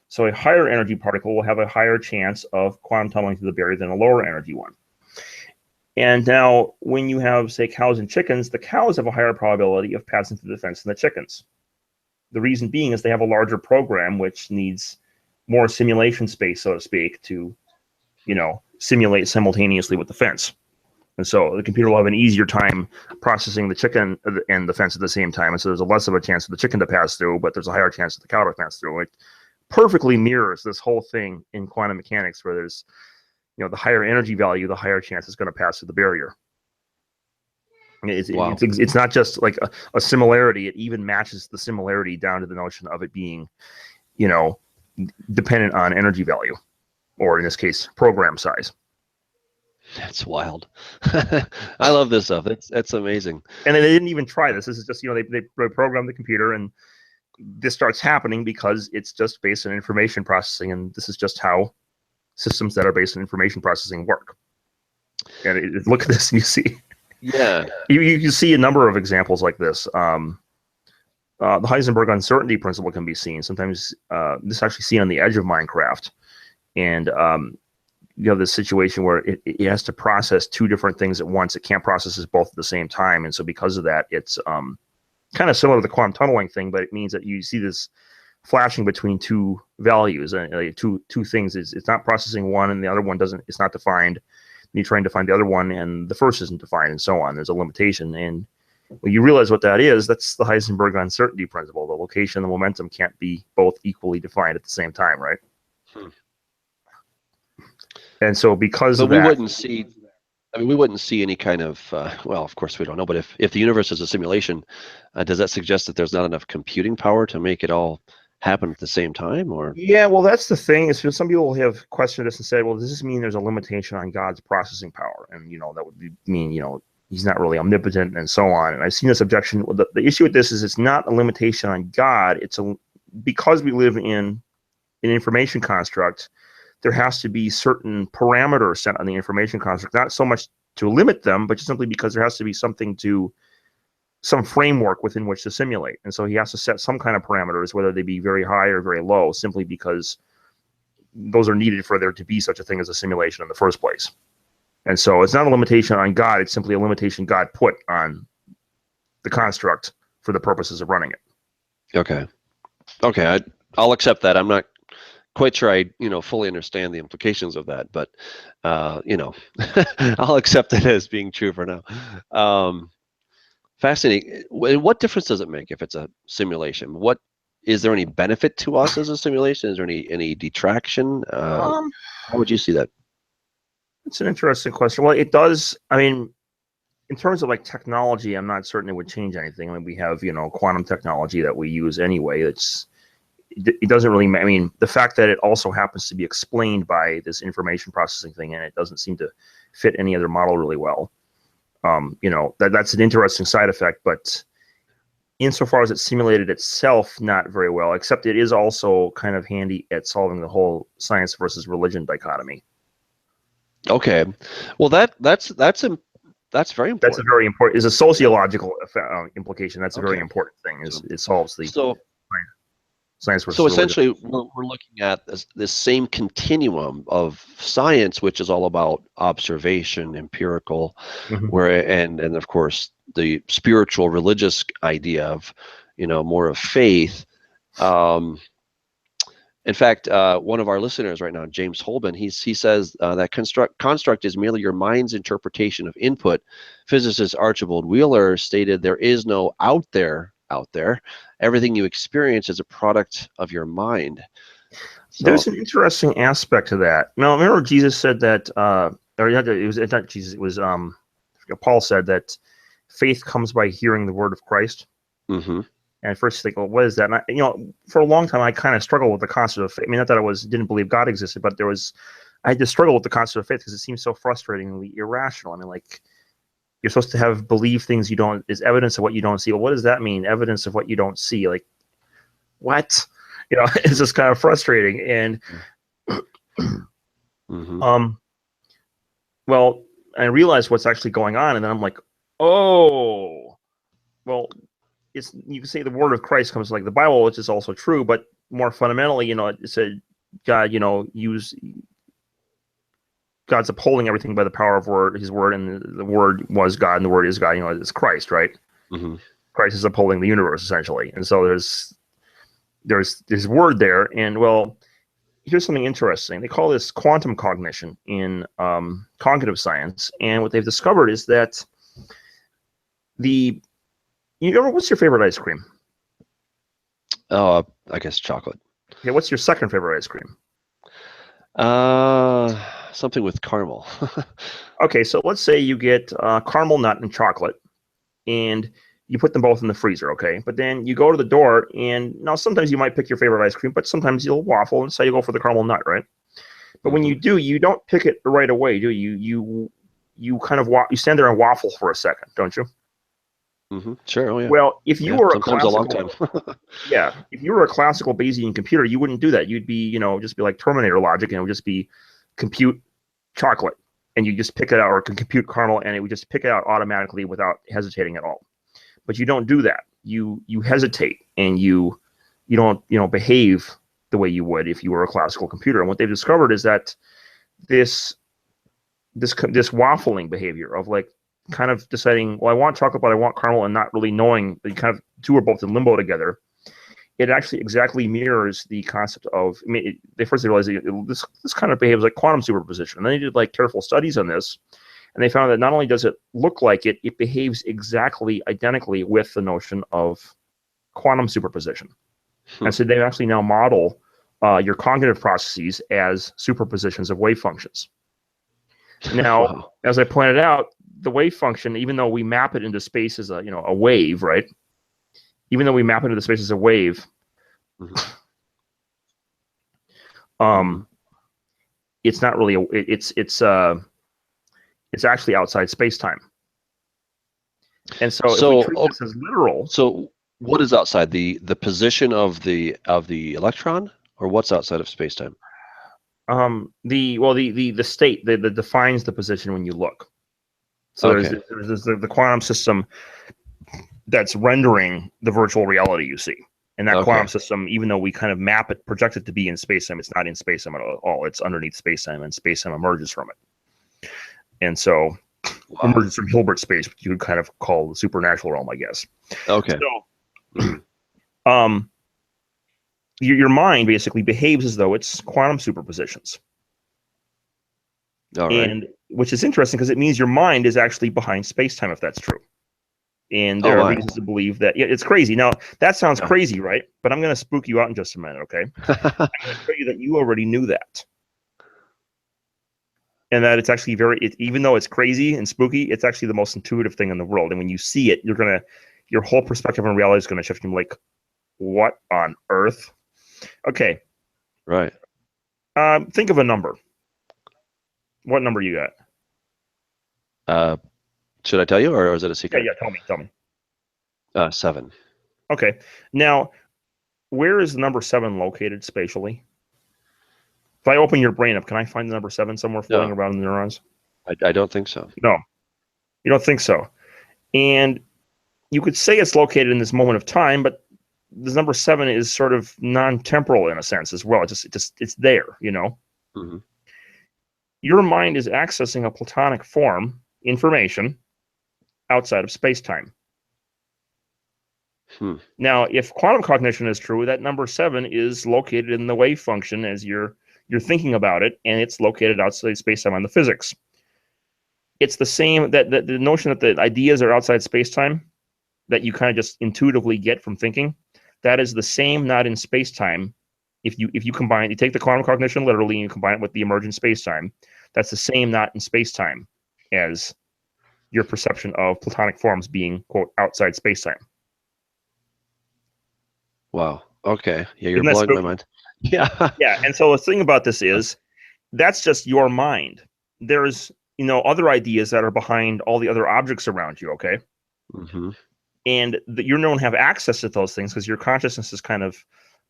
So a higher energy particle will have a higher chance of quantum tunneling through the barrier than a lower energy one. And now when you have, say, cows and chickens, the cows have a higher probability of passing through the fence than the chickens. The reason being is they have a larger program, which needs more simulation space, so to speak, to, simulate simultaneously with the fence. And so the computer will have an easier time processing the chicken and the fence at the same time. And so there's a less of a chance for the chicken to pass through, but there's a higher chance of the cow to pass through. It perfectly mirrors this whole thing in quantum mechanics, where there's, the higher energy value, the higher chance it's going to pass through the barrier. Wow. It's not just like a similarity. It even matches the similarity down to the notion of it being, dependent on energy value, or in this case, program size. That's wild. I love this stuff. That's amazing. And they didn't even try this. This is just, they programmed the computer, and this starts happening because it's just based on information processing. And this is just how systems that are based on information processing work. And look at this, and you see. Yeah. You can see a number of examples like this. The Heisenberg uncertainty principle can be seen. Sometimes this is actually seen on the edge of Minecraft. And you have this situation where it has to process two different things at once. It can't process both at the same time. And so because of that, it's kind of similar to the quantum tunneling thing, but it means that you see this flashing between two values, and two things. It's not processing one, and the other one it's not defined. You're trying to find the other one, and the first isn't defined, and so on. There's a limitation. And when you realize what that is, that's the Heisenberg uncertainty principle. The location and the momentum can't be both equally defined at the same time, right? And so because of that, we wouldn't see any kind of, well, of course we don't know, but if the universe is a simulation, does that suggest that there's not enough computing power to make it all happen at the same time? Or yeah, well, that's the thing, is some people have questioned this and said, well, does this mean there's a limitation on God's processing power? And that would mean he's not really omnipotent and so on. And I've seen this objection. The issue with this is it's not a limitation on God. Because we live in an information construct, there has to be certain parameters set on the information construct, not so much to limit them, but just simply because there has to be some framework within which to simulate. And so he has to set some kind of parameters, whether they be very high or very low, simply because those are needed for there to be such a thing as a simulation in the first place. And so it's not a limitation on God. It's simply a limitation God put on the construct for the purposes of running it. Okay. I'll accept that. I'm not quite sure I fully understand the implications of that, but I'll accept it as being true for now. Fascinating. What difference does it make if it's a simulation? Is there any benefit to us as a simulation? Is there any detraction? How would you see that? It's an interesting question. Well, it does. I mean, in terms of like technology, I'm not certain it would change anything. I mean, we have quantum technology that we use anyway. It doesn't really. I mean, the fact that it also happens to be explained by this information processing thing, and it doesn't seem to fit any other model really well. That's an interesting side effect, but insofar as it's simulated itself, not very well, except it is also kind of handy at solving the whole science versus religion dichotomy. Okay. Well, that's very important. That's a very important, is a sociological implication. That's a very important thing, is it solves the science versus religion. Essentially we're looking at this same continuum of science, which is all about observation, empirical, and of course the spiritual religious idea of more of faith. In fact, one of our listeners right now, James Holben, he says that construct is merely your mind's interpretation of input. Physicist Archibald Wheeler stated there is no out there. Everything you experience is a product of your mind. So, there's an interesting aspect to that. Now, remember Jesus said that, it was not Jesus, it was Paul said that faith comes by hearing the word of Christ. Mm-hmm. And at first you think, well, what is that? And for a long time, I kind of struggled with the concept of faith. I mean, not that I didn't believe God existed, but I had to struggle with the concept of faith because it seems so frustratingly irrational. I mean, like, you're supposed to believe things is evidence of what you don't see. Well, what does that mean? Evidence of what you don't see? Like, what? It's just kind of frustrating. And, well, I realized what's actually going on, and then I'm like, oh, well, you can say the word of Christ comes like the Bible, which is also true, but more fundamentally, it said God, God's upholding everything by the power of His word, and the word was God, and the word is God. It's Christ, right? Mm-hmm. Christ is upholding the universe essentially, and so there's word there. And well, here's something interesting. They call this quantum cognition in cognitive science, and what they've discovered is that what's your favorite ice cream? I guess chocolate. Okay, what's your second favorite ice cream? Something with caramel. Okay, so let's say you get caramel nut and chocolate, and you put them both in the freezer, okay? But then you go to the door, and now sometimes you might pick your favorite ice cream, but sometimes you'll waffle and say you go for the caramel nut, right? But when you do, you don't pick it right away, do you? You kind of you stand there and waffle for a second, don't you? Mm-hmm. Sure. Oh yeah. Well, if you were sometimes a long time. Yeah, if you were a classical Bayesian computer, you wouldn't do that. You'd be, just be like Terminator logic, and it would just be compute chocolate, and you just pick it out, or compute caramel, and it would just pick it out automatically without hesitating at all. But you don't do that. You hesitate, and you don't behave the way you would if you were a classical computer. And what they've discovered is that this waffling behavior of like kind of deciding, well, I want chocolate, but I want caramel, and not really knowing that kind of two are both in limbo together. It actually exactly mirrors the concept of. I mean, they first realized this kind of behaves like quantum superposition, and then they did like careful studies on this, and they found that not only does it look like it, it behaves exactly identically with the notion of quantum superposition. And so they actually now model your cognitive processes as superpositions of wave functions. Now, wow. As I pointed out, the wave function, even though we map it into space as a wave, right? Even though we map it into space as a wave, it's not really it's actually outside space-time. And so if we treat this as literal. So what is outside the position of the electron, or what's outside of space-time? The state that defines the position when you look. So there's the quantum system that's rendering the virtual reality you see. And that quantum system, even though we kind of project it to be in space-time, it's not in space-time at all. It's underneath space-time, and space-time emerges from it. And so emerges from Hilbert space, which you would kind of call the supernatural realm, I guess. Okay. So, your mind basically behaves as though it's quantum superpositions. All right. And which is interesting because it means your mind is actually behind space-time, if that's true. And there are reasons to believe that. Yeah, it's crazy. Now, that sounds crazy, right? But I'm going to spook you out in just a minute, okay? I'm going to tell you that you already knew that. And that it's actually even though it's crazy and spooky, it's actually the most intuitive thing in the world. And when you see it, your whole perspective on reality is going to shift from like, what on earth? Okay. Right. Think of a number. What number you got? Should I tell you, or is it a secret? Yeah, tell me. 7. Okay. Now, where is the number 7 located spatially? If I open your brain up, can I find the number 7 somewhere floating around in the neurons? I don't think so. No, you don't think so. And you could say it's located in this moment of time, but this number 7 is sort of non-temporal in a sense as well. It's there, Mm-hmm. Your mind is accessing a Platonic form, information, outside of space-time. Now, if quantum cognition is true, that number 7 is located in the wave function as you're thinking about it, and it's located outside space-time on the physics. It's the same, that the notion that the ideas are outside space-time, that you kind of just intuitively get from thinking, that is the same not in space-time. If you take the quantum cognition literally and you combine it with the emergent space-time, that's the same not in space-time as your perception of Platonic forms being, quote, outside space-time. Wow. Okay. Yeah, you're Isn't that blowing my spooky? mind. Yeah. Yeah. And so the thing about this is that's just your mind. There's, other ideas that are behind all the other objects around you. Okay. Hmm. And you don't have access to those things because your consciousness is kind of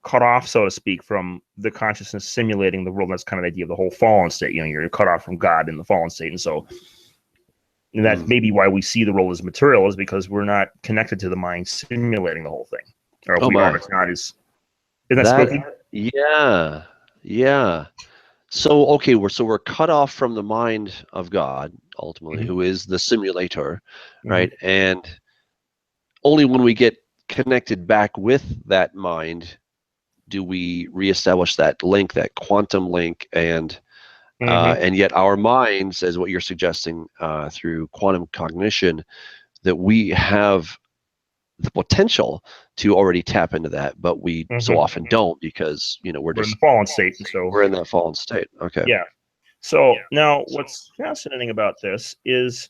cut off, so to speak, from the consciousness simulating the world. That's kind of the idea of the whole fallen state. You're cut off from God in the fallen state. And so that's maybe why we see the world as material, is because we're not connected to the mind simulating the whole thing. Or if Oh we my. are, it's not as, isn't that spooky? Yeah. Yeah. So okay, we're cut off from the mind of God ultimately, Mhm. who is the simulator, Mhm. right? And only when we get connected back with that mind do we reestablish that link, that quantum link, Mhm. and yet our minds, as what you're suggesting, through quantum cognition, that we have the potential to already tap into that, but we so Mhm. often don't because We're in the fallen state, and so we're in that fallen state. Okay. yeah. So now, what's fascinating about this is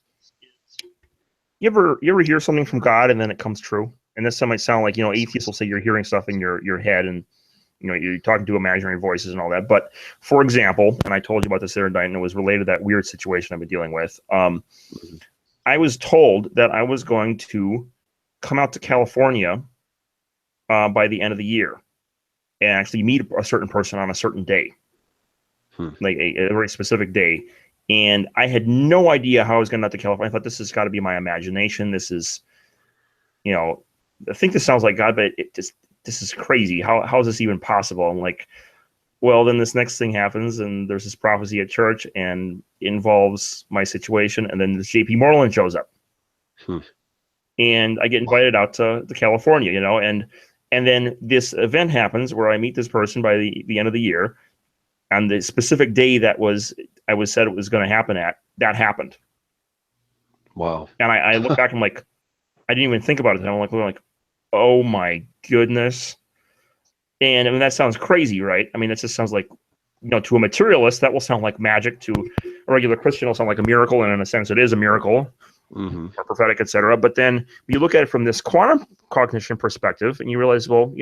you ever hear something from God and then it comes true? And this might sound like, atheists will say you're hearing stuff in your head, and you're talking to imaginary voices and all that. But for example, and I told you about this the other night, and it was related to that weird situation I've been dealing with. Mhm. I was told that I was going to come out to California by the end of the year and actually meet a certain person on a certain day, Hmm. like a very specific day. And I had no idea how I was going to get to California. I thought, this has got to be my imagination. This is, I think this sounds like God, but this is crazy. How is this even possible? I'm like, well, then this next thing happens, and there's this prophecy at church, and it involves my situation, and then this JP Moreland shows up, Hmm. and I get invited out to California, and then this event happens where I meet this person by the end of the year, and the specific day that I was said it was going to happen at, that happened. Wow. And I look back, I'm like, I didn't even think about it. And I'm like, oh my goodness. And I mean, that sounds crazy, right? I mean, that just sounds like, to a materialist, that will sound like magic. To a regular Christian, it'll sound like a miracle. And in a sense, it is a miracle, Hmm. or prophetic, etc. But then you look at it from this quantum cognition perspective, and you realize, well,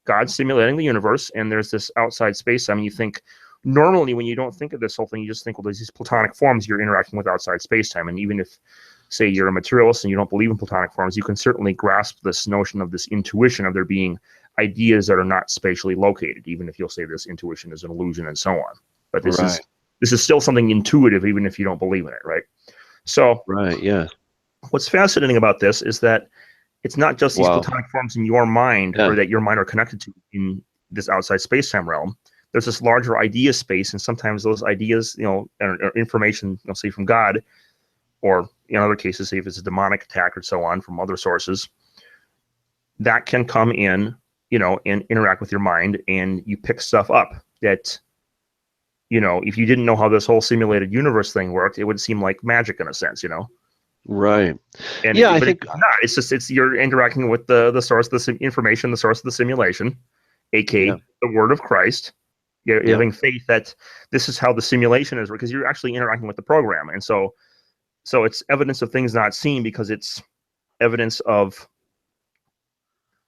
God's simulating the universe, and there's this outside space. I mean, you think normally when you don't think of this whole thing, you just think, well, there's these platonic forms, you're interacting with outside space time. And even if, say, you're a materialist and you don't believe in platonic forms, you can certainly grasp this notion of this intuition of there being ideas that are not spatially located, even if you'll say this intuition is an illusion and so on. But this Right. is still something intuitive, even if you don't believe in it, right? So Right. Yeah. what's fascinating about this is that it's not just these Wow. platonic forms in your mind, Yeah. or that your mind are connected to in this outside space-time realm. There's this larger idea space, and sometimes those ideas, or information, say from God, or in other cases, say if it's a demonic attack or so on from other sources, that can come in, and interact with your mind, and you pick stuff up that, if you didn't know how this whole simulated universe thing worked, it would seem like magic in a sense, Right. And Yeah. I but think. it's not. It's you're interacting with the source of the information, the source of the simulation, Yeah. aka the Word of Christ. You're Yep. having faith that this is how the simulation is, because you're actually interacting with the program, and so it's evidence of things not seen, because it's evidence of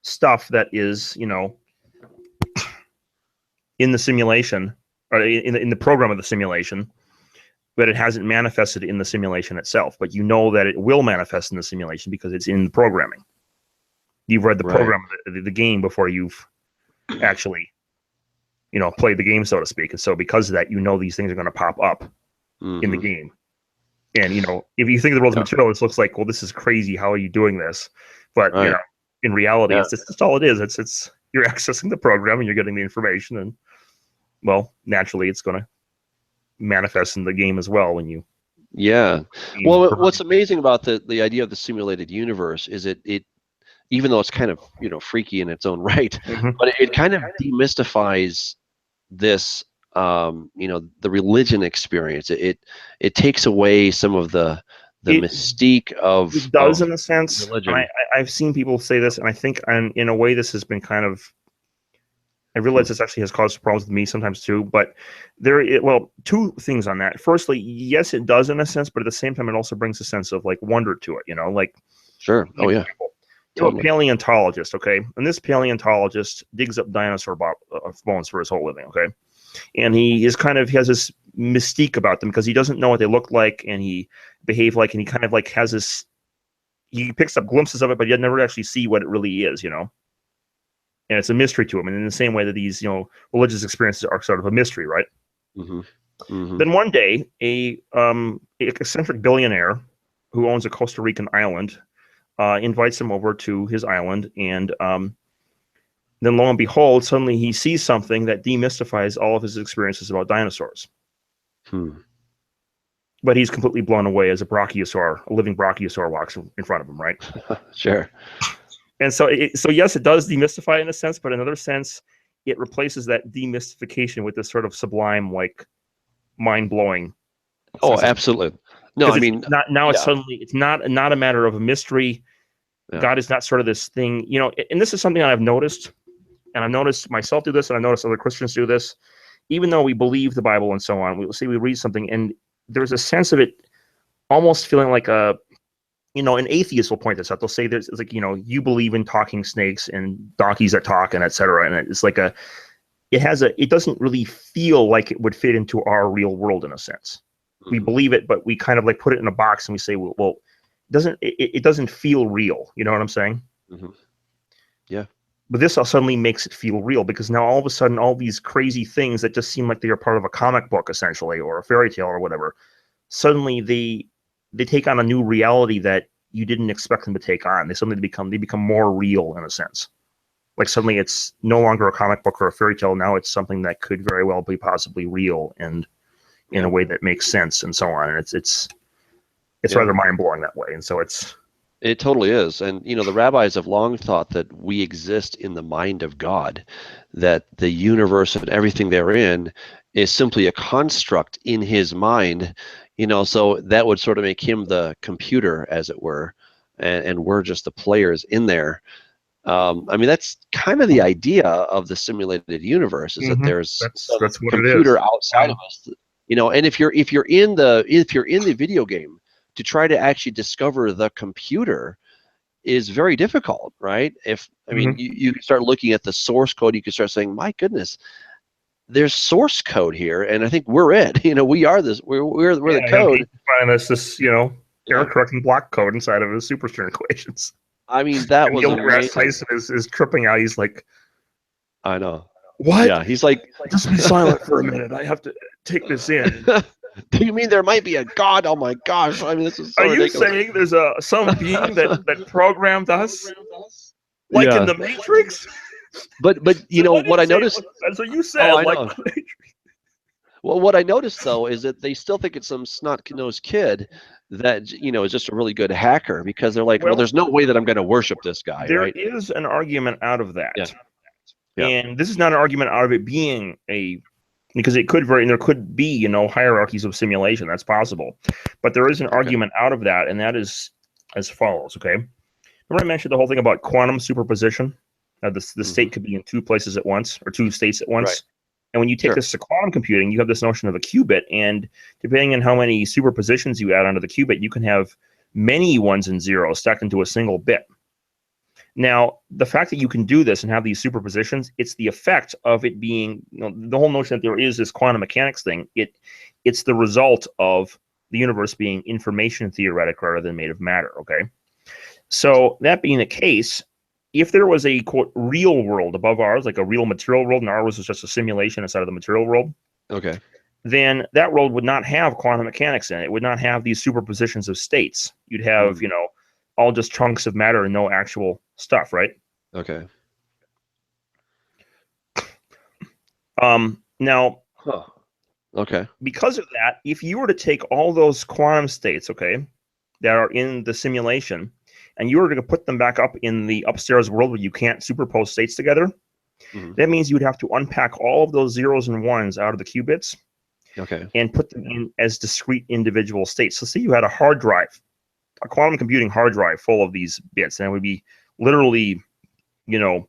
stuff that is, in the simulation, or in the program of the simulation, but it hasn't manifested in the simulation itself. But you know that it will manifest in the simulation because it's in the programming. You've read the Right. program, the game, before you've actually, played the game, so to speak. And so because of that, these things are going to pop up in the Hmm. game. And, if you think of the world's Yeah. material, it looks like, well, this is crazy. How are you doing this? But, Right. in reality, Yeah. it's just all it is. It's you're accessing the program and you're getting the information. And, well, naturally, it's going to manifest in the game as well when you Yeah. game. Well, what's amazing about the idea of the simulated universe is it even though it's kind of freaky in its own right, Mhm. but it kind of demystifies this the religion experience. It takes away some of the It mystique it of does, in a sense, and religion. I've seen people say this, and I think, in a way, this has been kind of. I Hmm. realize this actually has caused problems with me sometimes too, but well, two things on that. Firstly, yes, it does in a sense, but at the same time, it also brings a sense of like wonder to it. Like Sure. an Oh yeah. example. a paleontologist, okay? And this paleontologist digs up dinosaur bones for his whole living, okay? And he has this mystique about them because he doesn't know what they look like and he behave like, and he kind of like has this, he picks up glimpses of it, but you never actually see what it really is, you know? And it's a mystery to him. And in the same way that these, you know, religious experiences are sort of a mystery, right? Mm-hmm. Mm-hmm. Then one day, a eccentric billionaire who owns a Costa Rican island invites him over to his island, and then lo and behold, suddenly he sees something that demystifies all of his experiences about dinosaurs. But he's completely blown away as a living brachiosaur walks in front of him, right? Sure. And so yes, it does demystify in a sense, but in another sense, it replaces that demystification with this sort of sublime, like, mind-blowing. Oh, absolutely. No, I mean, it's suddenly, it's not a matter of a mystery. Yeah. God is not sort of this thing, you know, and this is something I've noticed, and I've noticed myself do this, and I've noticed other Christians do this. Even though we believe the Bible and so on, we read something, and there's a sense of it almost feeling like you know, an atheist will point this out. They'll say it's like, you know, you believe in talking snakes and donkeys that talk and et cetera. And it's like it doesn't really feel like it would fit into our real world in a sense. Mm-hmm. We believe it, but we kind of like put it in a box and we say, well, it doesn't feel real. You know what I'm saying? Mm-hmm. Yeah. But this all suddenly makes it feel real, because now all of a sudden, all these crazy things that just seem like they are part of a comic book essentially, or a fairy tale or whatever, suddenly they take on a new reality that you didn't expect them to take on. They suddenly become more real in a sense. Like suddenly it's no longer a comic book or a fairy tale. Now it's something that could very well be possibly real and in a way that makes sense and so on. And it's rather mind blowing that way. And so it totally is. And, you know, the rabbis have long thought that we exist in the mind of God, that the universe and everything therein is simply a construct in his mind. You know, so that would sort of make him the computer, as it were, and we're just the players in there. I mean, that's kind of the idea of the simulated universe, is that there's that's what computer outside of us. You know, and if you're in the video game, to try to actually discover the computer is very difficult, right? You can start looking at the source code, you can start saying, my goodness, there's source code here, and I think we're it. You know, we are this. We're the code. Find this, you know, error correcting block code inside of his superstring equations. I mean, that was amazing. Tyson is tripping out. He's like, I know. What? Yeah, he's like, just be silent for a minute. I have to take this in. Do you mean there might be a God? Oh my gosh! I mean, this is so ridiculous. You saying there's some being that programmed us, like in the Matrix? But you know what I noticed? That's what you said. Well, what I noticed though is that they still think it's some snot-nosed kid that, you know, is just a really good hacker, because they're like, well, there's no way that I'm going to worship this guy. There is an argument out of that, and this is not an argument out of it being because there could be, you know, hierarchies of simulation. That's possible, but there is an argument out of that, and that is as follows. Okay, remember I mentioned the whole thing about quantum superposition. The state could be in two places at once, or two states at once. Right. And when you take this to quantum computing, you have this notion of a qubit. And depending on how many superpositions you add onto the qubit, you can have many ones and zeros stacked into a single bit. Now, the fact that you can do this and have these superpositions, it's the effect of it being, you know, the whole notion that there is this quantum mechanics thing. It's the result of the universe being information theoretic rather than made of matter. Okay. So that being the case, if there was a, quote, real world above ours, like a real material world, and ours was just a simulation inside of the material world, then that world would not have quantum mechanics in it. It would not have these superpositions of states. You'd have, you know, all just chunks of matter and no actual stuff, right? Okay. Now, okay, because of that, if you were to take all those quantum states, okay, that are in the simulation, and you were to put them back up in the upstairs world where you can't superpose states together, that means you would have to unpack all of those zeros and ones out of the qubits, and put them in as discrete individual states. So say you had a hard drive, a quantum computing hard drive full of these bits, and it would be literally, you know,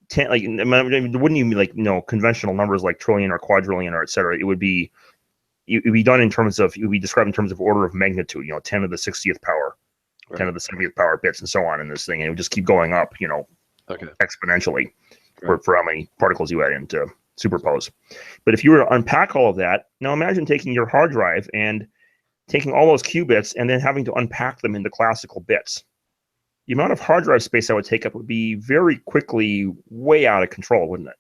10, like, it wouldn't even be like, you know, conventional numbers like trillion or quadrillion or et cetera. It would be done in terms of, it would be described in terms of order of magnitude, you know, 10 to the 60th power. 10 to the 70th power bits and so on in this thing, and it would just keep going up, Okay. exponentially for how many particles you add in to superpose. But if you were to unpack all of that, now imagine taking your hard drive and taking all those qubits and then having to unpack them into classical bits. The amount of hard drive space that would take up would be very quickly way out of control, wouldn't it?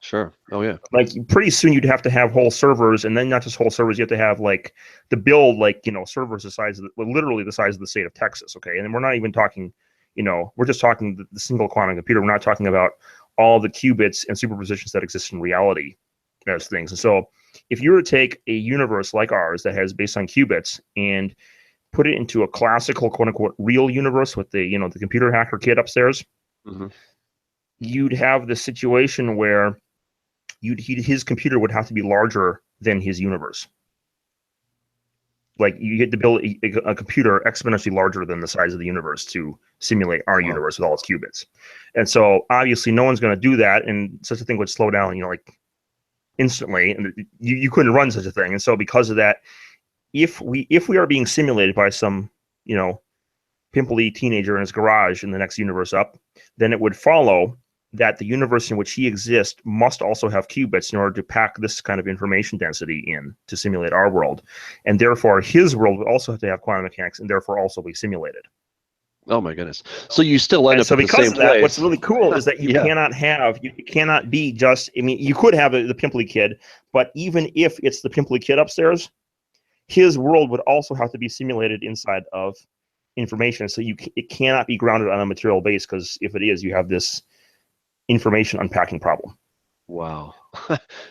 Sure. Oh yeah. Like pretty soon you'd have to have whole servers, and then not just whole servers, you have to have like the build, like, servers the size of literally the size of the state of Texas. Okay. And we're not even talking, we're just talking the single quantum computer. We're not talking about all the qubits and superpositions that exist in reality as things. And so if you were to take a universe like ours that has based on qubits and put it into a classical quote unquote real universe with the, the computer hacker kid upstairs, you'd have the situation where his computer would have to be larger than his universe. Like you get to build a computer exponentially larger than the size of the universe to simulate our universe with all its qubits. And so obviously no one's going to do that, and such a thing would slow down, like instantly, and you couldn't run such a thing. And so because of that, if we are being simulated by some, pimply teenager in his garage in the next universe up, then it would follow that the universe in which he exists must also have qubits in order to pack this kind of information density in to simulate our world. And therefore, his world would also have to have quantum mechanics and therefore also be simulated. Oh my goodness. So you still end up so at the because same of that, place. what's really cool is that you cannot be just, you could have the pimply kid, but even if it's the pimply kid upstairs, his world would also have to be simulated inside of information. So it cannot be grounded on a material base, because if it is, you have this information unpacking problem. Wow.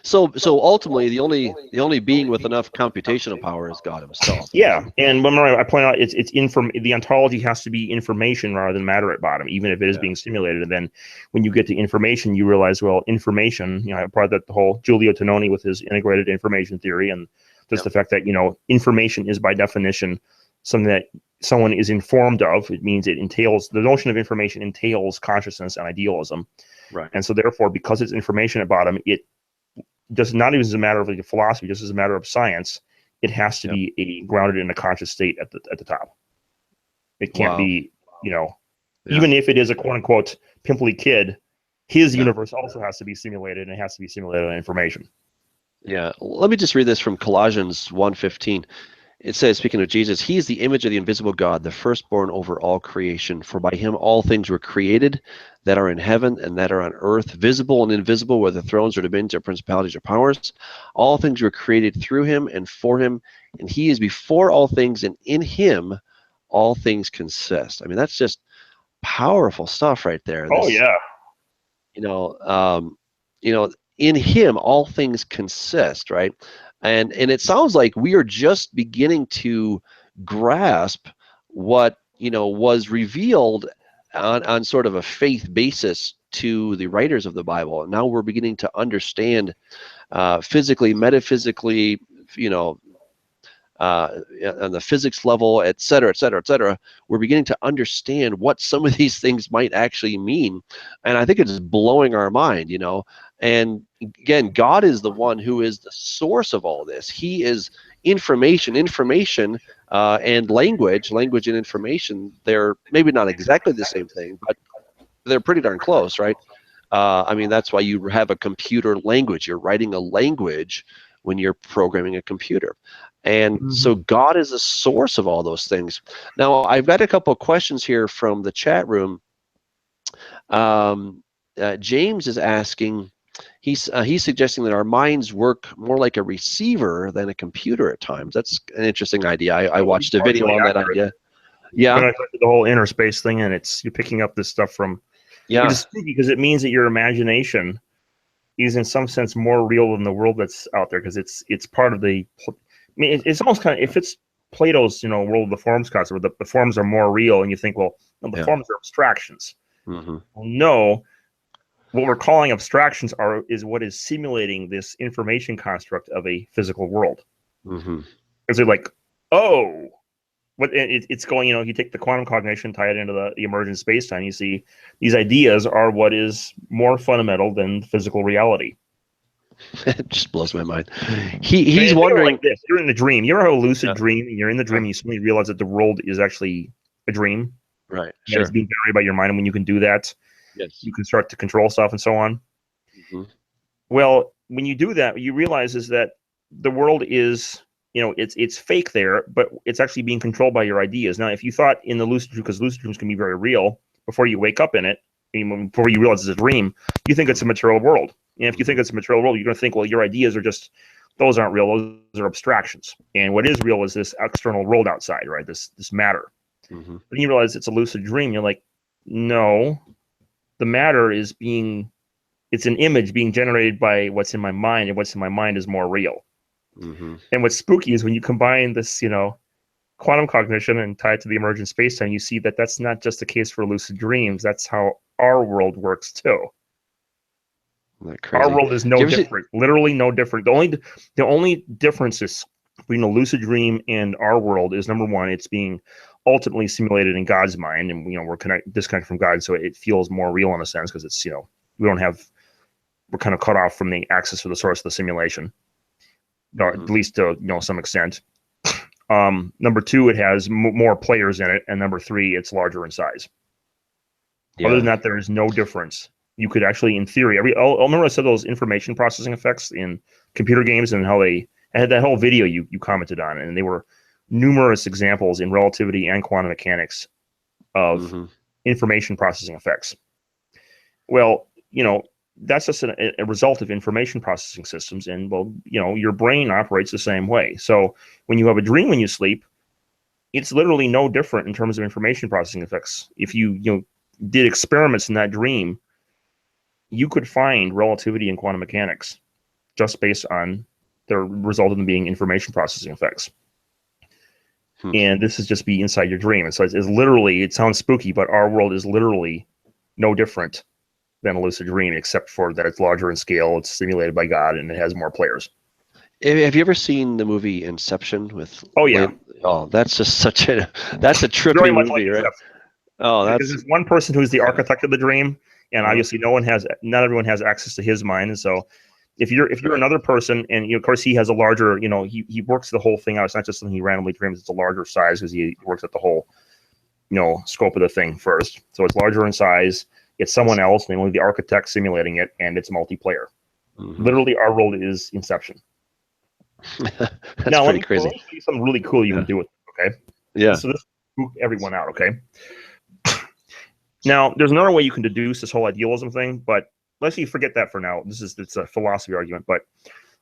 So ultimately, the only being with enough computational power is God himself. Yeah, and remember, I point out the ontology has to be information rather than matter at bottom, even if it is being simulated. And then when you get to information, you realize, well, information. I brought that the whole Giulio Tononi with his integrated information theory, and just the fact that information is by definition something that someone is informed of. It means the notion of information entails consciousness and idealism. Right. And so therefore, because it's information at bottom, it does not even as a matter of like a philosophy, just as a matter of science, it has to be grounded in a conscious state at the top. It can't be, even if it is a quote unquote pimply kid, his universe also has to be simulated, and it has to be simulated on information. Yeah. Let me just read this from Colossians 1:15. It says, speaking of Jesus, he is the image of the invisible God, the firstborn over all creation. For by him all things were created that are in heaven and that are on earth, visible and invisible, whether thrones or dominions or principalities or powers. All things were created through him and for him, and he is before all things, and in him all things consist. I mean, that's just powerful stuff right there. In him all things consist, right? And it sounds like we are just beginning to grasp what was revealed on sort of a faith basis to the writers of the Bible. And now we're beginning to understand physically, metaphysically, on the physics level, et cetera, et cetera, et cetera. We're beginning to understand what some of these things might actually mean. And I think it's blowing our mind, And again, God is the one who is the source of all this. He is information, and language and information. They're maybe not exactly the same thing, but they're pretty darn close, right? That's why you have a computer language. You're writing a language when you're programming a computer. And so God is the source of all those things. Now, I've got a couple of questions here from the chat room. James is asking, he's suggesting that our minds work more like a receiver than a computer at times. That's an interesting idea. I watched a video on that idea. Yeah. When I looked at the whole inner space thing, and you're picking up this stuff from, which is spooky, because it means that your imagination is in some sense more real than the world that's out there, because it's part of the. It's almost kind of, if it's Plato's world of the forms concept, where the forms are more real, and you think, well, no, the forms are abstractions. Well, no. What we're calling abstractions is what is simulating this information construct of a physical world. Because they're like, it's going, you take the quantum cognition, tie it into the emergent space-time, you see these ideas are what is more fundamental than physical reality. It just blows my mind. He's wondering, like this. You're in a dream. You ever have a lucid dream, and you're in the dream, and you suddenly realize that the world is actually a dream. Right. That is Sure. being generated by your mind. And when you can do that, Yes. you can start to control stuff and so on. Hmm. Well, when you do that, what you realize is that the world is, it's fake there, but it's actually being controlled by your ideas. Now, if you thought in the lucid dream, because lucid dreams can be very real, before you wake up in it, before you realize it's a dream, you think it's a material world. And if you think it's a material world, you're going to think, well, your ideas are just, those aren't real. Those are abstractions. And what is real is this external world outside, right? This matter. Hmm. Then you realize it's a lucid dream. You're like, no, the matter is it's an image being generated by what's in my mind, and what's in my mind is more real. Hmm. And what's spooky is when you combine this, quantum cognition and tie it to the emergent space-time, you see that that's not just the case for lucid dreams. That's how our world works too. Isn't that Our crazy? world is Do no you ever see? different, literally no different. The only difference is between a lucid dream and our world is, number one, it's being ultimately simulated in God's mind, and we're disconnected from God, so it feels more real in a sense, because it's we're kind of cut off from the access to the source of the simulation, or at least to some extent. Number two, it has more players in it, and number three, it's larger in size. Other than that, there is no difference. You could actually, in theory, I'll remember I said those information processing effects in computer games, and how I had that whole video you commented on, and they were numerous examples in relativity and quantum mechanics of information processing effects. Well, that's just a result of information processing systems, and your brain operates the same way. So when you have a dream when you sleep, it's literally no different in terms of information processing effects. If you did experiments in that dream, you could find relativity and quantum mechanics just based on the result of them being information processing effects. And this is just be inside your dream. And so it's literally, it sounds spooky, but our world is literally no different than a lucid dream, except for that it's larger in scale, it's simulated by God, and it has more players. Have you ever seen the movie Inception with? Oh yeah. Oh, that's just that's a trippy Very much like movie, right? Inception. Oh, Because there's one person who's the architect of the dream, and obviously not everyone has access to his mind. And so if you're another person, and of course he has a larger, he works the whole thing out. It's not just something he randomly dreams, it's a larger size, because he works at the whole scope of the thing first. So it's larger in size, it's someone else, namely the architect, simulating it, and it's multiplayer. Literally, our world is Inception. That's now pretty crazy. Let me show you something really cool you can do with it, okay? Yeah. So this will spook everyone out, okay? Now, there's another way you can deduce this whole idealism thing, but let's forget that for now. It's a philosophy argument, but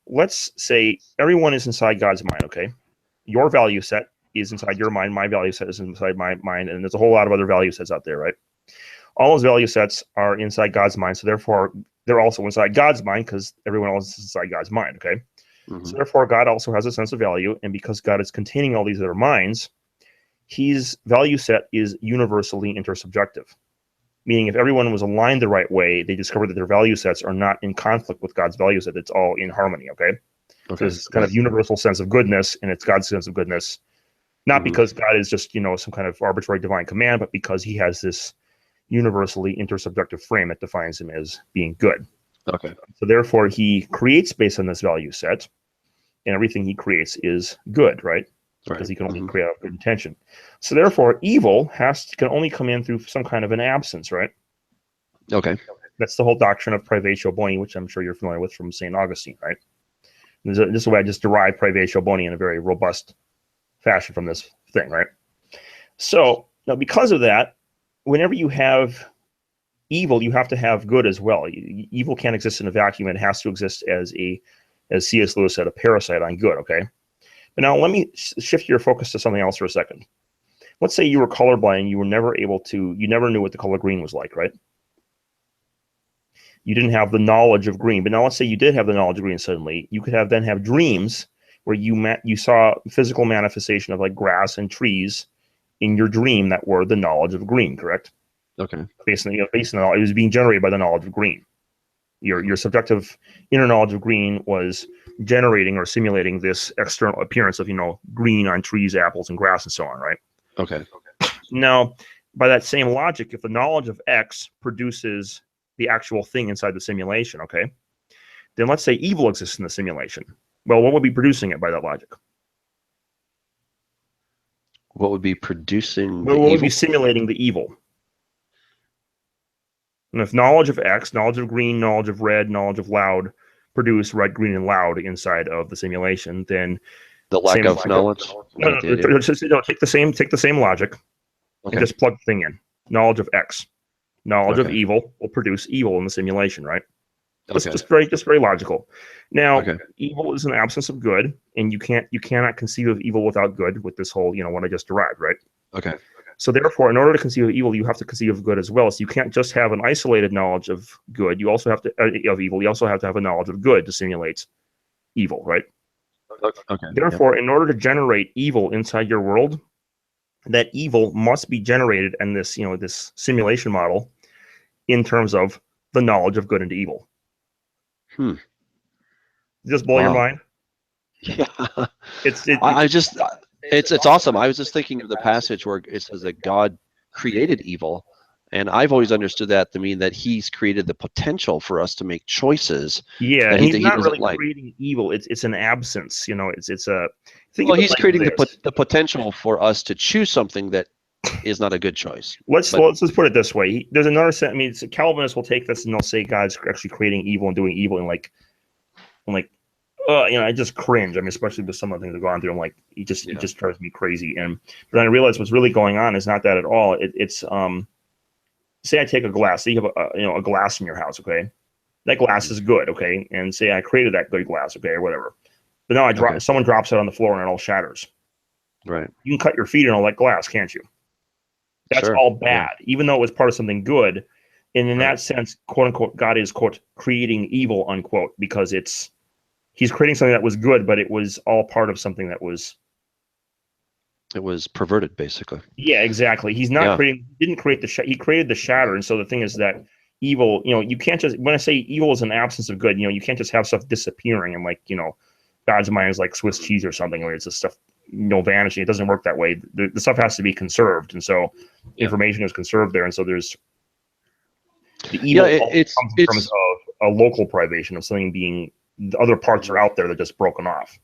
let's say everyone is inside God's mind, okay? Your value set is inside your mind, my value set is inside my mind, and there's a whole lot of other value sets out there, right? All those value sets are inside God's mind, so therefore they're also inside God's mind, because everyone else is inside God's mind, okay? So therefore God also has a sense of value, and because God is containing all these other minds, his value set is universally intersubjective. Meaning, if everyone was aligned the right way, they discovered that their value sets are not in conflict with God's value set. It's all in harmony, okay? So there's kind of universal sense of goodness, and it's God's sense of goodness. Not because God is just, some kind of arbitrary divine command, but because he has this universally intersubjective frame that defines him as being good. Okay. So therefore, he creates based on this value set, and everything he creates is good, right? Because he can only create out of good intention. So therefore, evil can only come in through some kind of an absence, right? Okay. That's the whole doctrine of privatio boni, which I'm sure you're familiar with from St. Augustine, right? This is the way I just derive privatio boni in a very robust fashion from this thing, right? So now, because of that, whenever you have evil, you have to have good as well. Evil can't exist in a vacuum; it has to exist as C.S. Lewis said, a parasite on good. Okay. But now let me shift your focus to something else for a second. Let's say you were colorblind, you never knew what the color green was like, right? You didn't have the knowledge of green. But now let's say you did have the knowledge of green suddenly. You could then have dreams where you saw physical manifestation of like grass and trees in your dream that were the knowledge of green, correct? Okay. Based on it was being generated by the knowledge of green. Your subjective inner knowledge of green was generating or simulating this external appearance of green on trees, apples, and grass, and so on, right? Okay. Now, by that same logic, if the knowledge of X produces the actual thing inside the simulation, okay, then let's say evil exists in the simulation. Well, what would be producing it by that logic? What would be producing the What would evil? be simulating the evil? And if knowledge of X, knowledge of green, knowledge of red, knowledge of loud produce red, green, and loud inside of the simulation, then The lack of knowledge? Is no, that the idea? no, take the same logic and Okay. just plug the thing in. Knowledge of X, knowledge of Okay. evil will produce evil in the simulation, right? Okay. Just very logical. Now, Okay. evil is an absence of good, and you cannot conceive of evil without good with this whole, what I just derived, right? Okay. So therefore, in order to conceive of evil, you have to conceive of good as well. So you can't just have an isolated knowledge of good. You also have to of evil. You also have to have a knowledge of good to simulate evil, right? Okay. Therefore, in order to generate evil inside your world, that evil must be generated in this, this simulation model in terms of the knowledge of good and evil. Just blow your mind? Yeah. It's awesome. I was just thinking of the passage where it says that God created evil, and I've always understood that to mean that He's created the potential for us to make choices. Yeah, that and he's not doesn't really like. creating evil. It's an absence. It's a. Well, He's creating the potential for us to choose something that is not a good choice. Let's put it this way. There's another sense. I mean, Calvinists will take this and they'll say God's actually creating evil and doing evil, and I just cringe. I mean, especially with some of the things I've gone through. I'm like, it just drives me crazy. But then I realize what's really going on is not that at all. It's say I take a glass. Say you have a glass in your house, okay? That glass is good, okay? And say I created that good glass, okay, or whatever. But now someone drops it on the floor and it all shatters. Right. You can cut your feet in all that glass, can't you? That's all bad, even though it was part of something good. And in that sense, quote unquote, God is, quote, creating evil, unquote, because He's creating something that was good, but it was all part of something that was. It was perverted, basically. Yeah, exactly. He's not didn't create he created the shatter. And so the thing is that evil, you can't just, when I say evil is an absence of good, you can't just have stuff disappearing and God's mind is like Swiss cheese or something where it's just stuff, vanishing. It doesn't work that way. The stuff has to be conserved. And so information is conserved there. And so there's the evil comes in terms of a local privation of something being, the other parts are out there that are just broken off.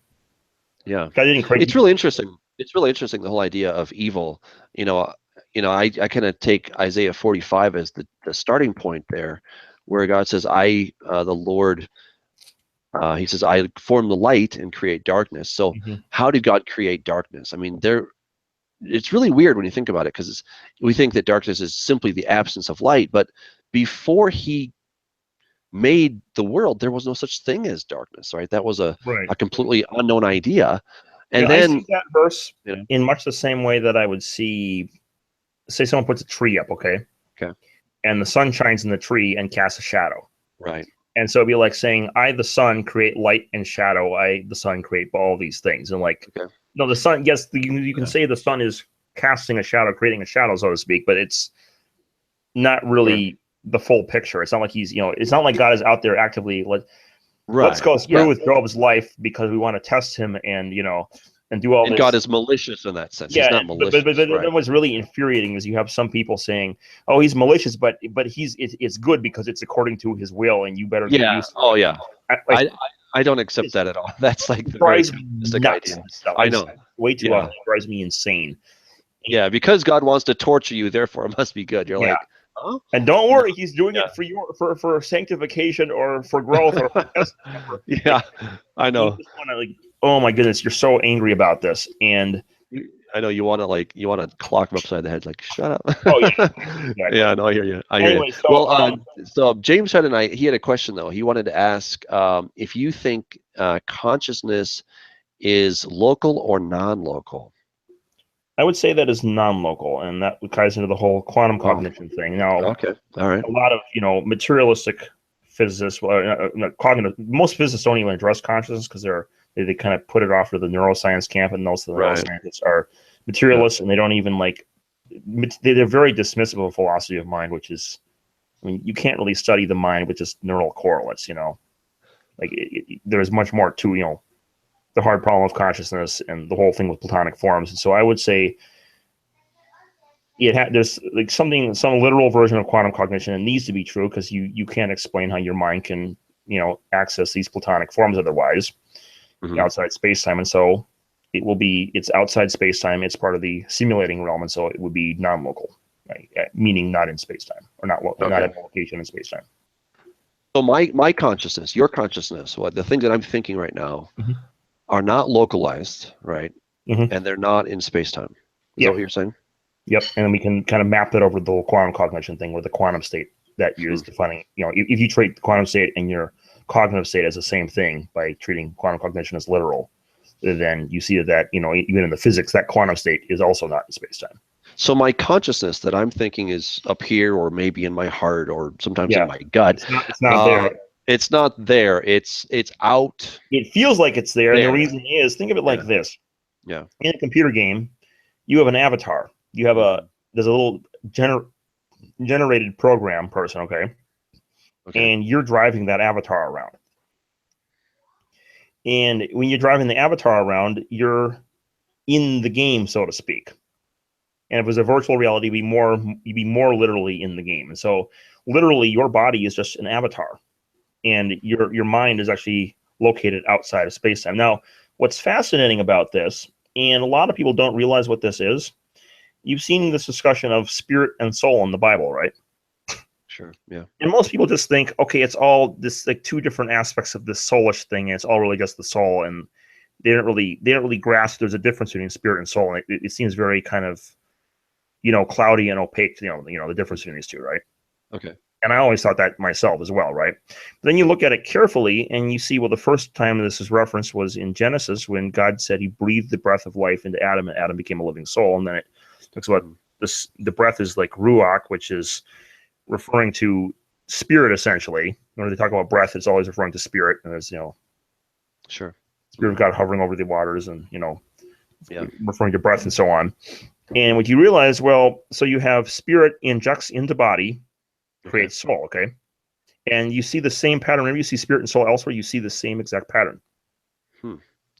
Yeah. God didn't create. It's really interesting. It's really interesting, the whole idea of evil. I kind of take Isaiah 45 as the starting point there, where God says, the Lord, He says, I form the light and create darkness. So how did God create darkness? I mean, it's really weird when you think about it, because we think that darkness is simply the absence of light. But before He made the world, there was no such thing as darkness, right? That was a completely unknown idea. And then I see that verse in much the same way that I would say someone puts a tree up, okay, and the sun shines in the tree and casts a shadow, right? And so it'd be like saying, I, the sun, create light and shadow. I, the sun, create all these things. And no, the sun, yes, you can say the sun is casting a shadow, creating a shadow, so to speak, but it's not really the full picture. It's not like he's, it's not like God is out there actively let's go through with Job's life because we want to test him and do all this. And God is malicious in that sense. He's not malicious. But what's really infuriating is you have some people saying, "Oh, he's malicious, but it's good because it's according to his will, and you better get used to it." Oh yeah. I don't accept that at all. That's like the very simplistic idea. I know. Way too often. It drives me insane. Yeah, because God wants to torture you, therefore it must be good. You're like, oh? And don't worry, He's doing it for sanctification or for growth or yeah, I know. You just want to oh my goodness, you're so angry about this, and I know you want to clock him upside the head, like shut up. Oh yeah, exactly. Yeah, I know. I hear you. Anyway, so, well, so James had he had a question though. He wanted to ask if you think consciousness is local or non-local. I would say that is non-local, and that ties into the whole quantum cognition thing. Now, okay, all right. A lot of materialistic physicists, cognitive. Most physicists don't even address consciousness because they kind of put it off to the neuroscience camp, and most of the neuroscientists are materialists, and they don't even they're very dismissive of philosophy of mind, which is, I mean, you can't really study the mind with just neural correlates. There's much more to the hard problem of consciousness and the whole thing with Platonic forms. And so I would say there's some literal version of quantum cognition that needs to be true, because you can't explain how your mind can access these Platonic forms otherwise outside space-time. And so it's outside space-time. It's part of the simulating realm, and so it would be non-local, right? Meaning not in space-time, or not Okay. not in a location in space-time. So my consciousness, your consciousess, what the things that I'm thinking right now are not localized, right? And they're not in space-time. Is that what you're saying? Yep. And then we can kind of map that over the quantum cognition thing, or the quantum state that is defining. If you treat the quantum state and your cognitive state as the same thing by treating quantum cognition as literal, then you see that even in the physics, that quantum state is also not in space-time. So my consciousness that I'm thinking is up here, or maybe in my heart, or sometimes in my gut. It's not there. It's not there. It's out. It feels like it's there, and the reason is, think of it like this. Yeah. In a computer game, you have an avatar. You have there's a little generated program person, okay? And you're driving that avatar around. And when you're driving the avatar around, you're in the game, so to speak. And if it was a virtual reality, you'd be more literally in the game. And so literally your body is just an avatar, and your mind is actually located outside of space-time. Now, what's fascinating about this, and a lot of people don't realize what this is, you've seen this discussion of spirit and soul in the Bible, right? Sure, yeah. And most people just think, okay, it's all this like two different aspects of this soulish thing, and it's all really just the soul, and they don't really grasp there's a difference between spirit and soul, and it seems very kind of cloudy and opaque, the difference between these two, right? Okay. And I always thought that myself as well, right? But then you look at it carefully and you see, well, the first time this is referenced was in Genesis, when God said he breathed the breath of life into Adam, and Adam became a living soul. And then it talks about this, the breath is like ruach, which is referring to spirit, essentially. When they talk about breath, it's always referring to spirit, and it's, sure, spirit of God hovering over the waters, and referring to breath and so on. And what you realize, well, so you have spirit injects into body, creates soul, okay? And you see the same pattern. Whenever you see spirit and soul elsewhere, you see the same exact pattern.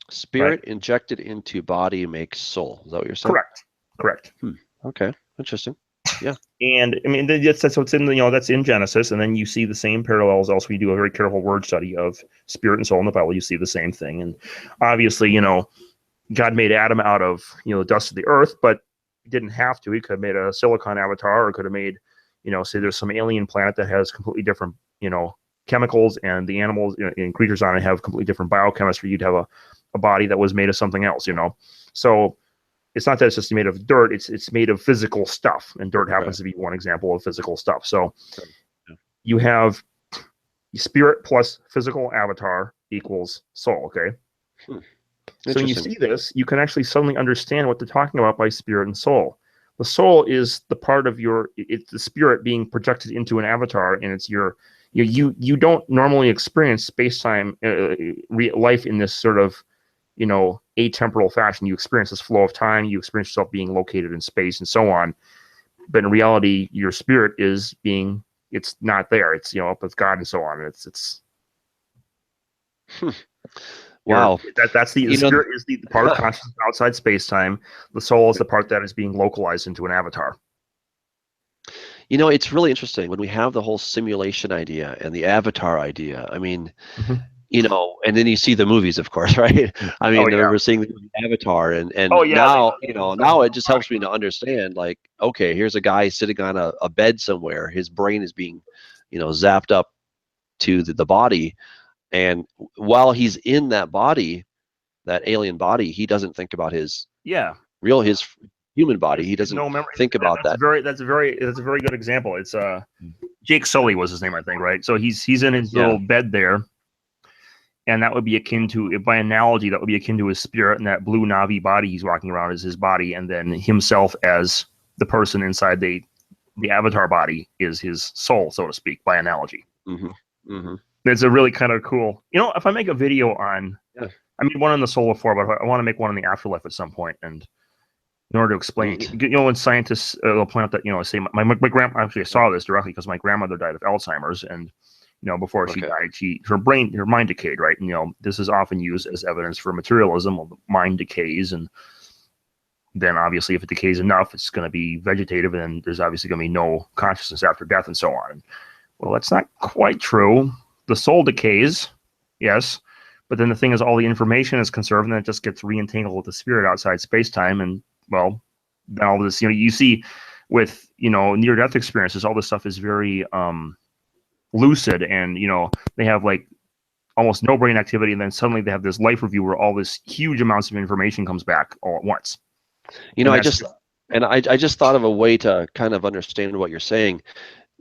Spirit injected into body makes soul. Is that what you're saying? Correct. Okay, interesting. Yeah. And I mean, that's what's in that's in Genesis, and then you see the same parallels. Also, you do a very careful word study of spirit and soul in the Bible. You see the same thing, and obviously, God made Adam out of the dust of the earth, but he didn't have to. He could have made a silicon avatar, or could have made, say there's some alien planet that has completely different, chemicals, and the animals and creatures on it have completely different biochemistry. You'd have a body that was made of something else, So it's not that it's just made of dirt. It's made of physical stuff, and dirt happens to be one example of physical stuff. So you have spirit plus physical avatar equals soul. Okay. So when you see this, you can actually suddenly understand what they're talking about by spirit and soul. The soul is the part of it's the spirit being projected into an avatar, and it's you don't normally experience space-time life in this sort of, atemporal fashion. You experience this flow of time, you experience yourself being located in space and so on. But in reality, your spirit is it's not there. It's, up with God and so on. It's wow. That's the spirit is the part of consciousness outside space-time. The soul is the part that is being localized into an avatar. It's really interesting when we have the whole simulation idea and the avatar idea. I mean, and then you see the movies, of course, right? I mean, we're seeing the movie Avatar, and now, now it just helps me to understand, like, okay, here's a guy sitting on a bed somewhere. His brain is being, zapped up to the body. And while he's in that body, that alien body, he doesn't think about his his human body. He doesn't think about that. That's a very good example. It's Jake Sully was his name, I think, right? So he's in his little bed there, and that would be akin to, by analogy, that would be akin to his spirit, and that blue Navi body he's walking around is his body, and then himself as the person inside the avatar body is his soul, so to speak, by analogy. It's a really kind of cool, if I make a video on, I made one on the soul before, but I want to make one on the afterlife at some point, and in order to explain, when scientists will point out that, say my grandma, actually I saw this directly because my grandmother died of Alzheimer's, and before she died, her mind decayed, right? And this is often used as evidence for materialism. Well, the mind decays, and then obviously if it decays enough, it's going to be vegetative, and there's obviously going to be no consciousness after death and so on. Well, that's not quite true. The soul decays, yes, But then the thing is, all the information is conserved, and then it just gets re-entangled with the spirit outside space-time. And, well, then all this, you see with, near-death experiences, all this stuff is very lucid, and, they have, like, almost no brain activity, and then suddenly they have this life review where all this huge amounts of information comes back all at once. I just thought of a way to kind of understand what you're saying.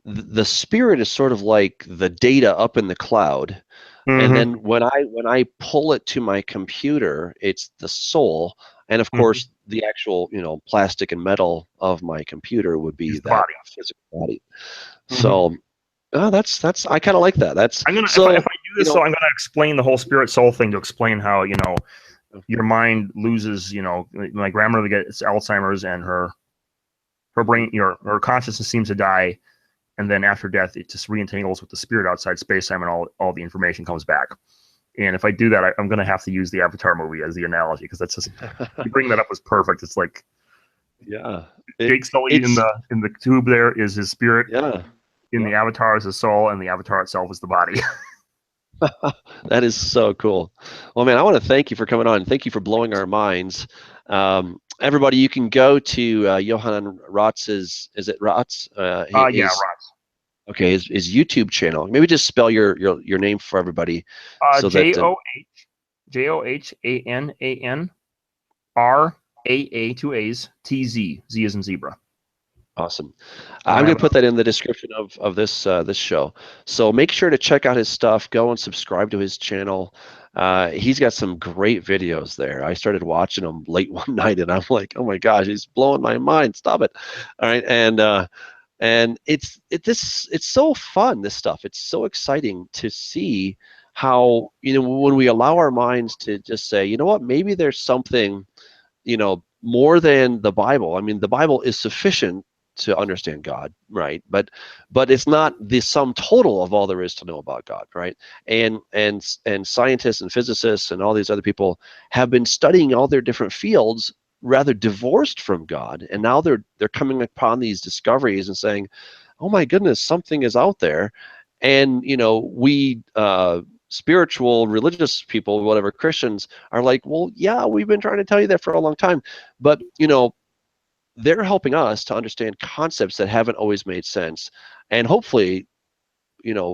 The spirit is sort of like the data up in the cloud. And then when I pull it to my computer, it's the soul, and of course the actual plastic and metal of my computer would be that body. physical body. So that's I kind of like that. That's I'm gonna so, if I do this, so I'm gonna explain the whole spirit soul thing to explain how your mind loses. My grandmother gets Alzheimer's, and her brain, her consciousness seems to die. And then after death, it just re-entangles with the spirit outside space-time, and all the information comes back. And if I do that, I'm going to have to use the Avatar movie as the analogy, because that's just, you bring that up was perfect. It's like, Jake Sully in the tube there is his spirit. Yeah. In the Avatar is his soul, and the Avatar itself is the body. That is so cool. Well, man, I want to thank you for coming on. Thank you for blowing our minds. Everybody, you can go to Johanan Raatz's. Is it Raatz? Raatz. Okay, his YouTube channel. Maybe just spell your name for everybody. So Johananratz, two A's, TZ, Z as in zebra. Awesome. I'm going to put that in the description of this this show. So make sure to check out his stuff. Go and subscribe to his channel. He's got some great videos there. I started watching them late one night, and I'm like, oh my gosh, he's blowing my mind. Stop it. All right, and it's so fun, this stuff. It's so exciting to see how when we allow our minds to just say, you know what, maybe there's something more than the Bible. I mean, the Bible is sufficient to understand God, right? But it's not the sum total of all there is to know about God, right? And scientists and physicists and all these other people have been studying all their different fields rather divorced from God, and now they're coming upon these discoveries and saying, oh my goodness, something is out there. And we spiritual religious people, whatever, Christians, are like, well, yeah, we've been trying to tell you that for a long time, but they're helping us to understand concepts that haven't always made sense, and hopefully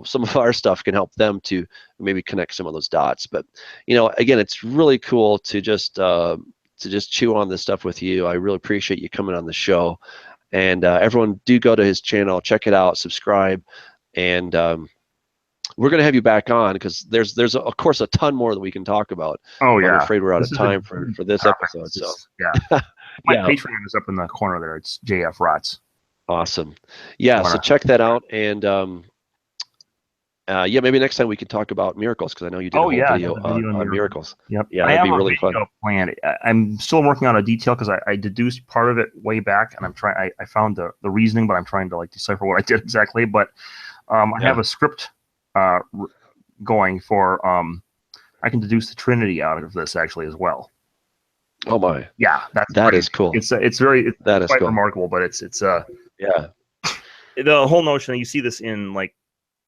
some of our stuff can help them to maybe connect some of those dots. But again, it's really cool to just chew on this stuff with you. I really appreciate you coming on the show, and everyone, do go to his channel, check it out, subscribe, and we're going to have you back on, because there's of course a ton more that we can talk about. Oh yeah, I'm afraid we're out of time for this episode. So yeah. My Patreon is up in the corner there. It's JF Raatz. Awesome. Yeah, so check that out, and maybe next time we can talk about miracles, because I know you did a whole video on miracles. Yep. Yeah, that'd be really fun. Planned. I'm still working on a detail, because I deduced part of it way back, and I found the reasoning, but I'm trying to decipher what I did exactly. But I have a script going for I can deduce the Trinity out of this actually as well. Oh my! Yeah, that is cool. It's quite remarkable, but it's the whole notion. You see this in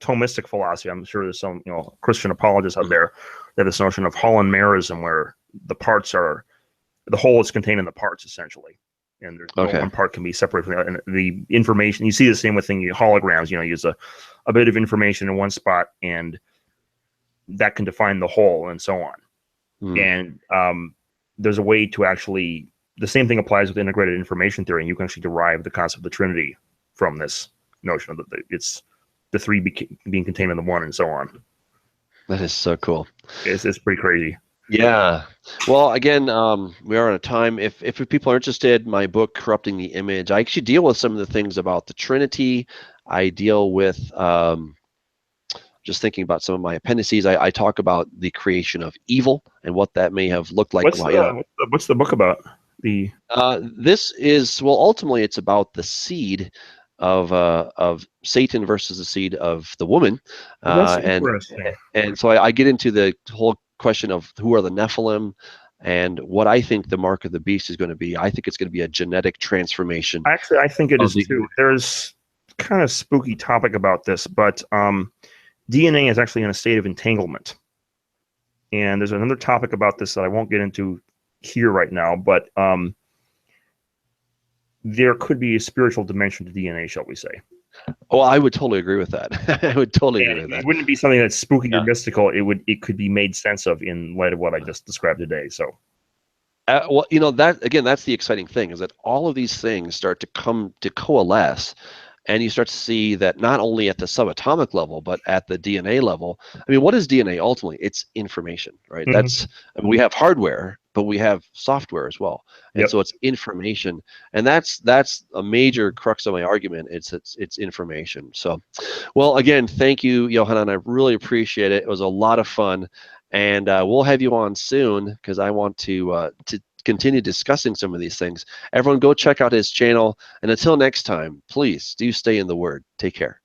Thomistic philosophy. I'm sure there's some Christian apologists out there that this notion of Holland-Merism, where the whole is contained in the parts essentially, and there's no one part can be separated from the information. You see the same with holograms. Use a bit of information in one spot, and that can define the whole, and so on. And there's a way to actually, the same thing applies with integrated information theory, and you can actually derive the concept of the Trinity from this notion of it's the three being contained in the one, and so on. That is so cool. It's pretty crazy. Yeah. Well, again, we are out of time. If people are interested, my book, Corrupting the Image, I actually deal with some of the things about the Trinity. I deal with just thinking about some of my appendices. I talk about the creation of evil and what that may have looked like. What's the book about? This is, well, ultimately it's about the seed of Satan versus the seed of the woman. That's interesting. And so I get into the whole question of who are the Nephilim, and what I think the mark of the beast is going to be. I think it's going to be a genetic transformation. Actually, I think it is too. There's kind of spooky topic about this, but DNA is actually in a state of entanglement. And there's another topic about this that I won't get into here right now, but there could be a spiritual dimension to DNA, shall we say. Well, I would totally agree with that. I would totally agree with It that. wouldn't be something that's spooky Yeah. or mystical. It could be made sense of in light of what I just described today. So, Well, that again, that's the exciting thing, is that all of these things start to come to coalesce, and you start to see that not only at the subatomic level, but at the DNA level. I mean, what is DNA ultimately? It's information, right? Mhm. We have hardware, but we have software as well, and Yep. so it's information, and that's a major crux of my argument. It's information. So, well, again, thank you, Johanan. I really appreciate it. It was a lot of fun, and we'll have you on soon, because I want to continue discussing some of these things. Everyone, go check out his channel, and until next time, please do stay in the Word. Take care.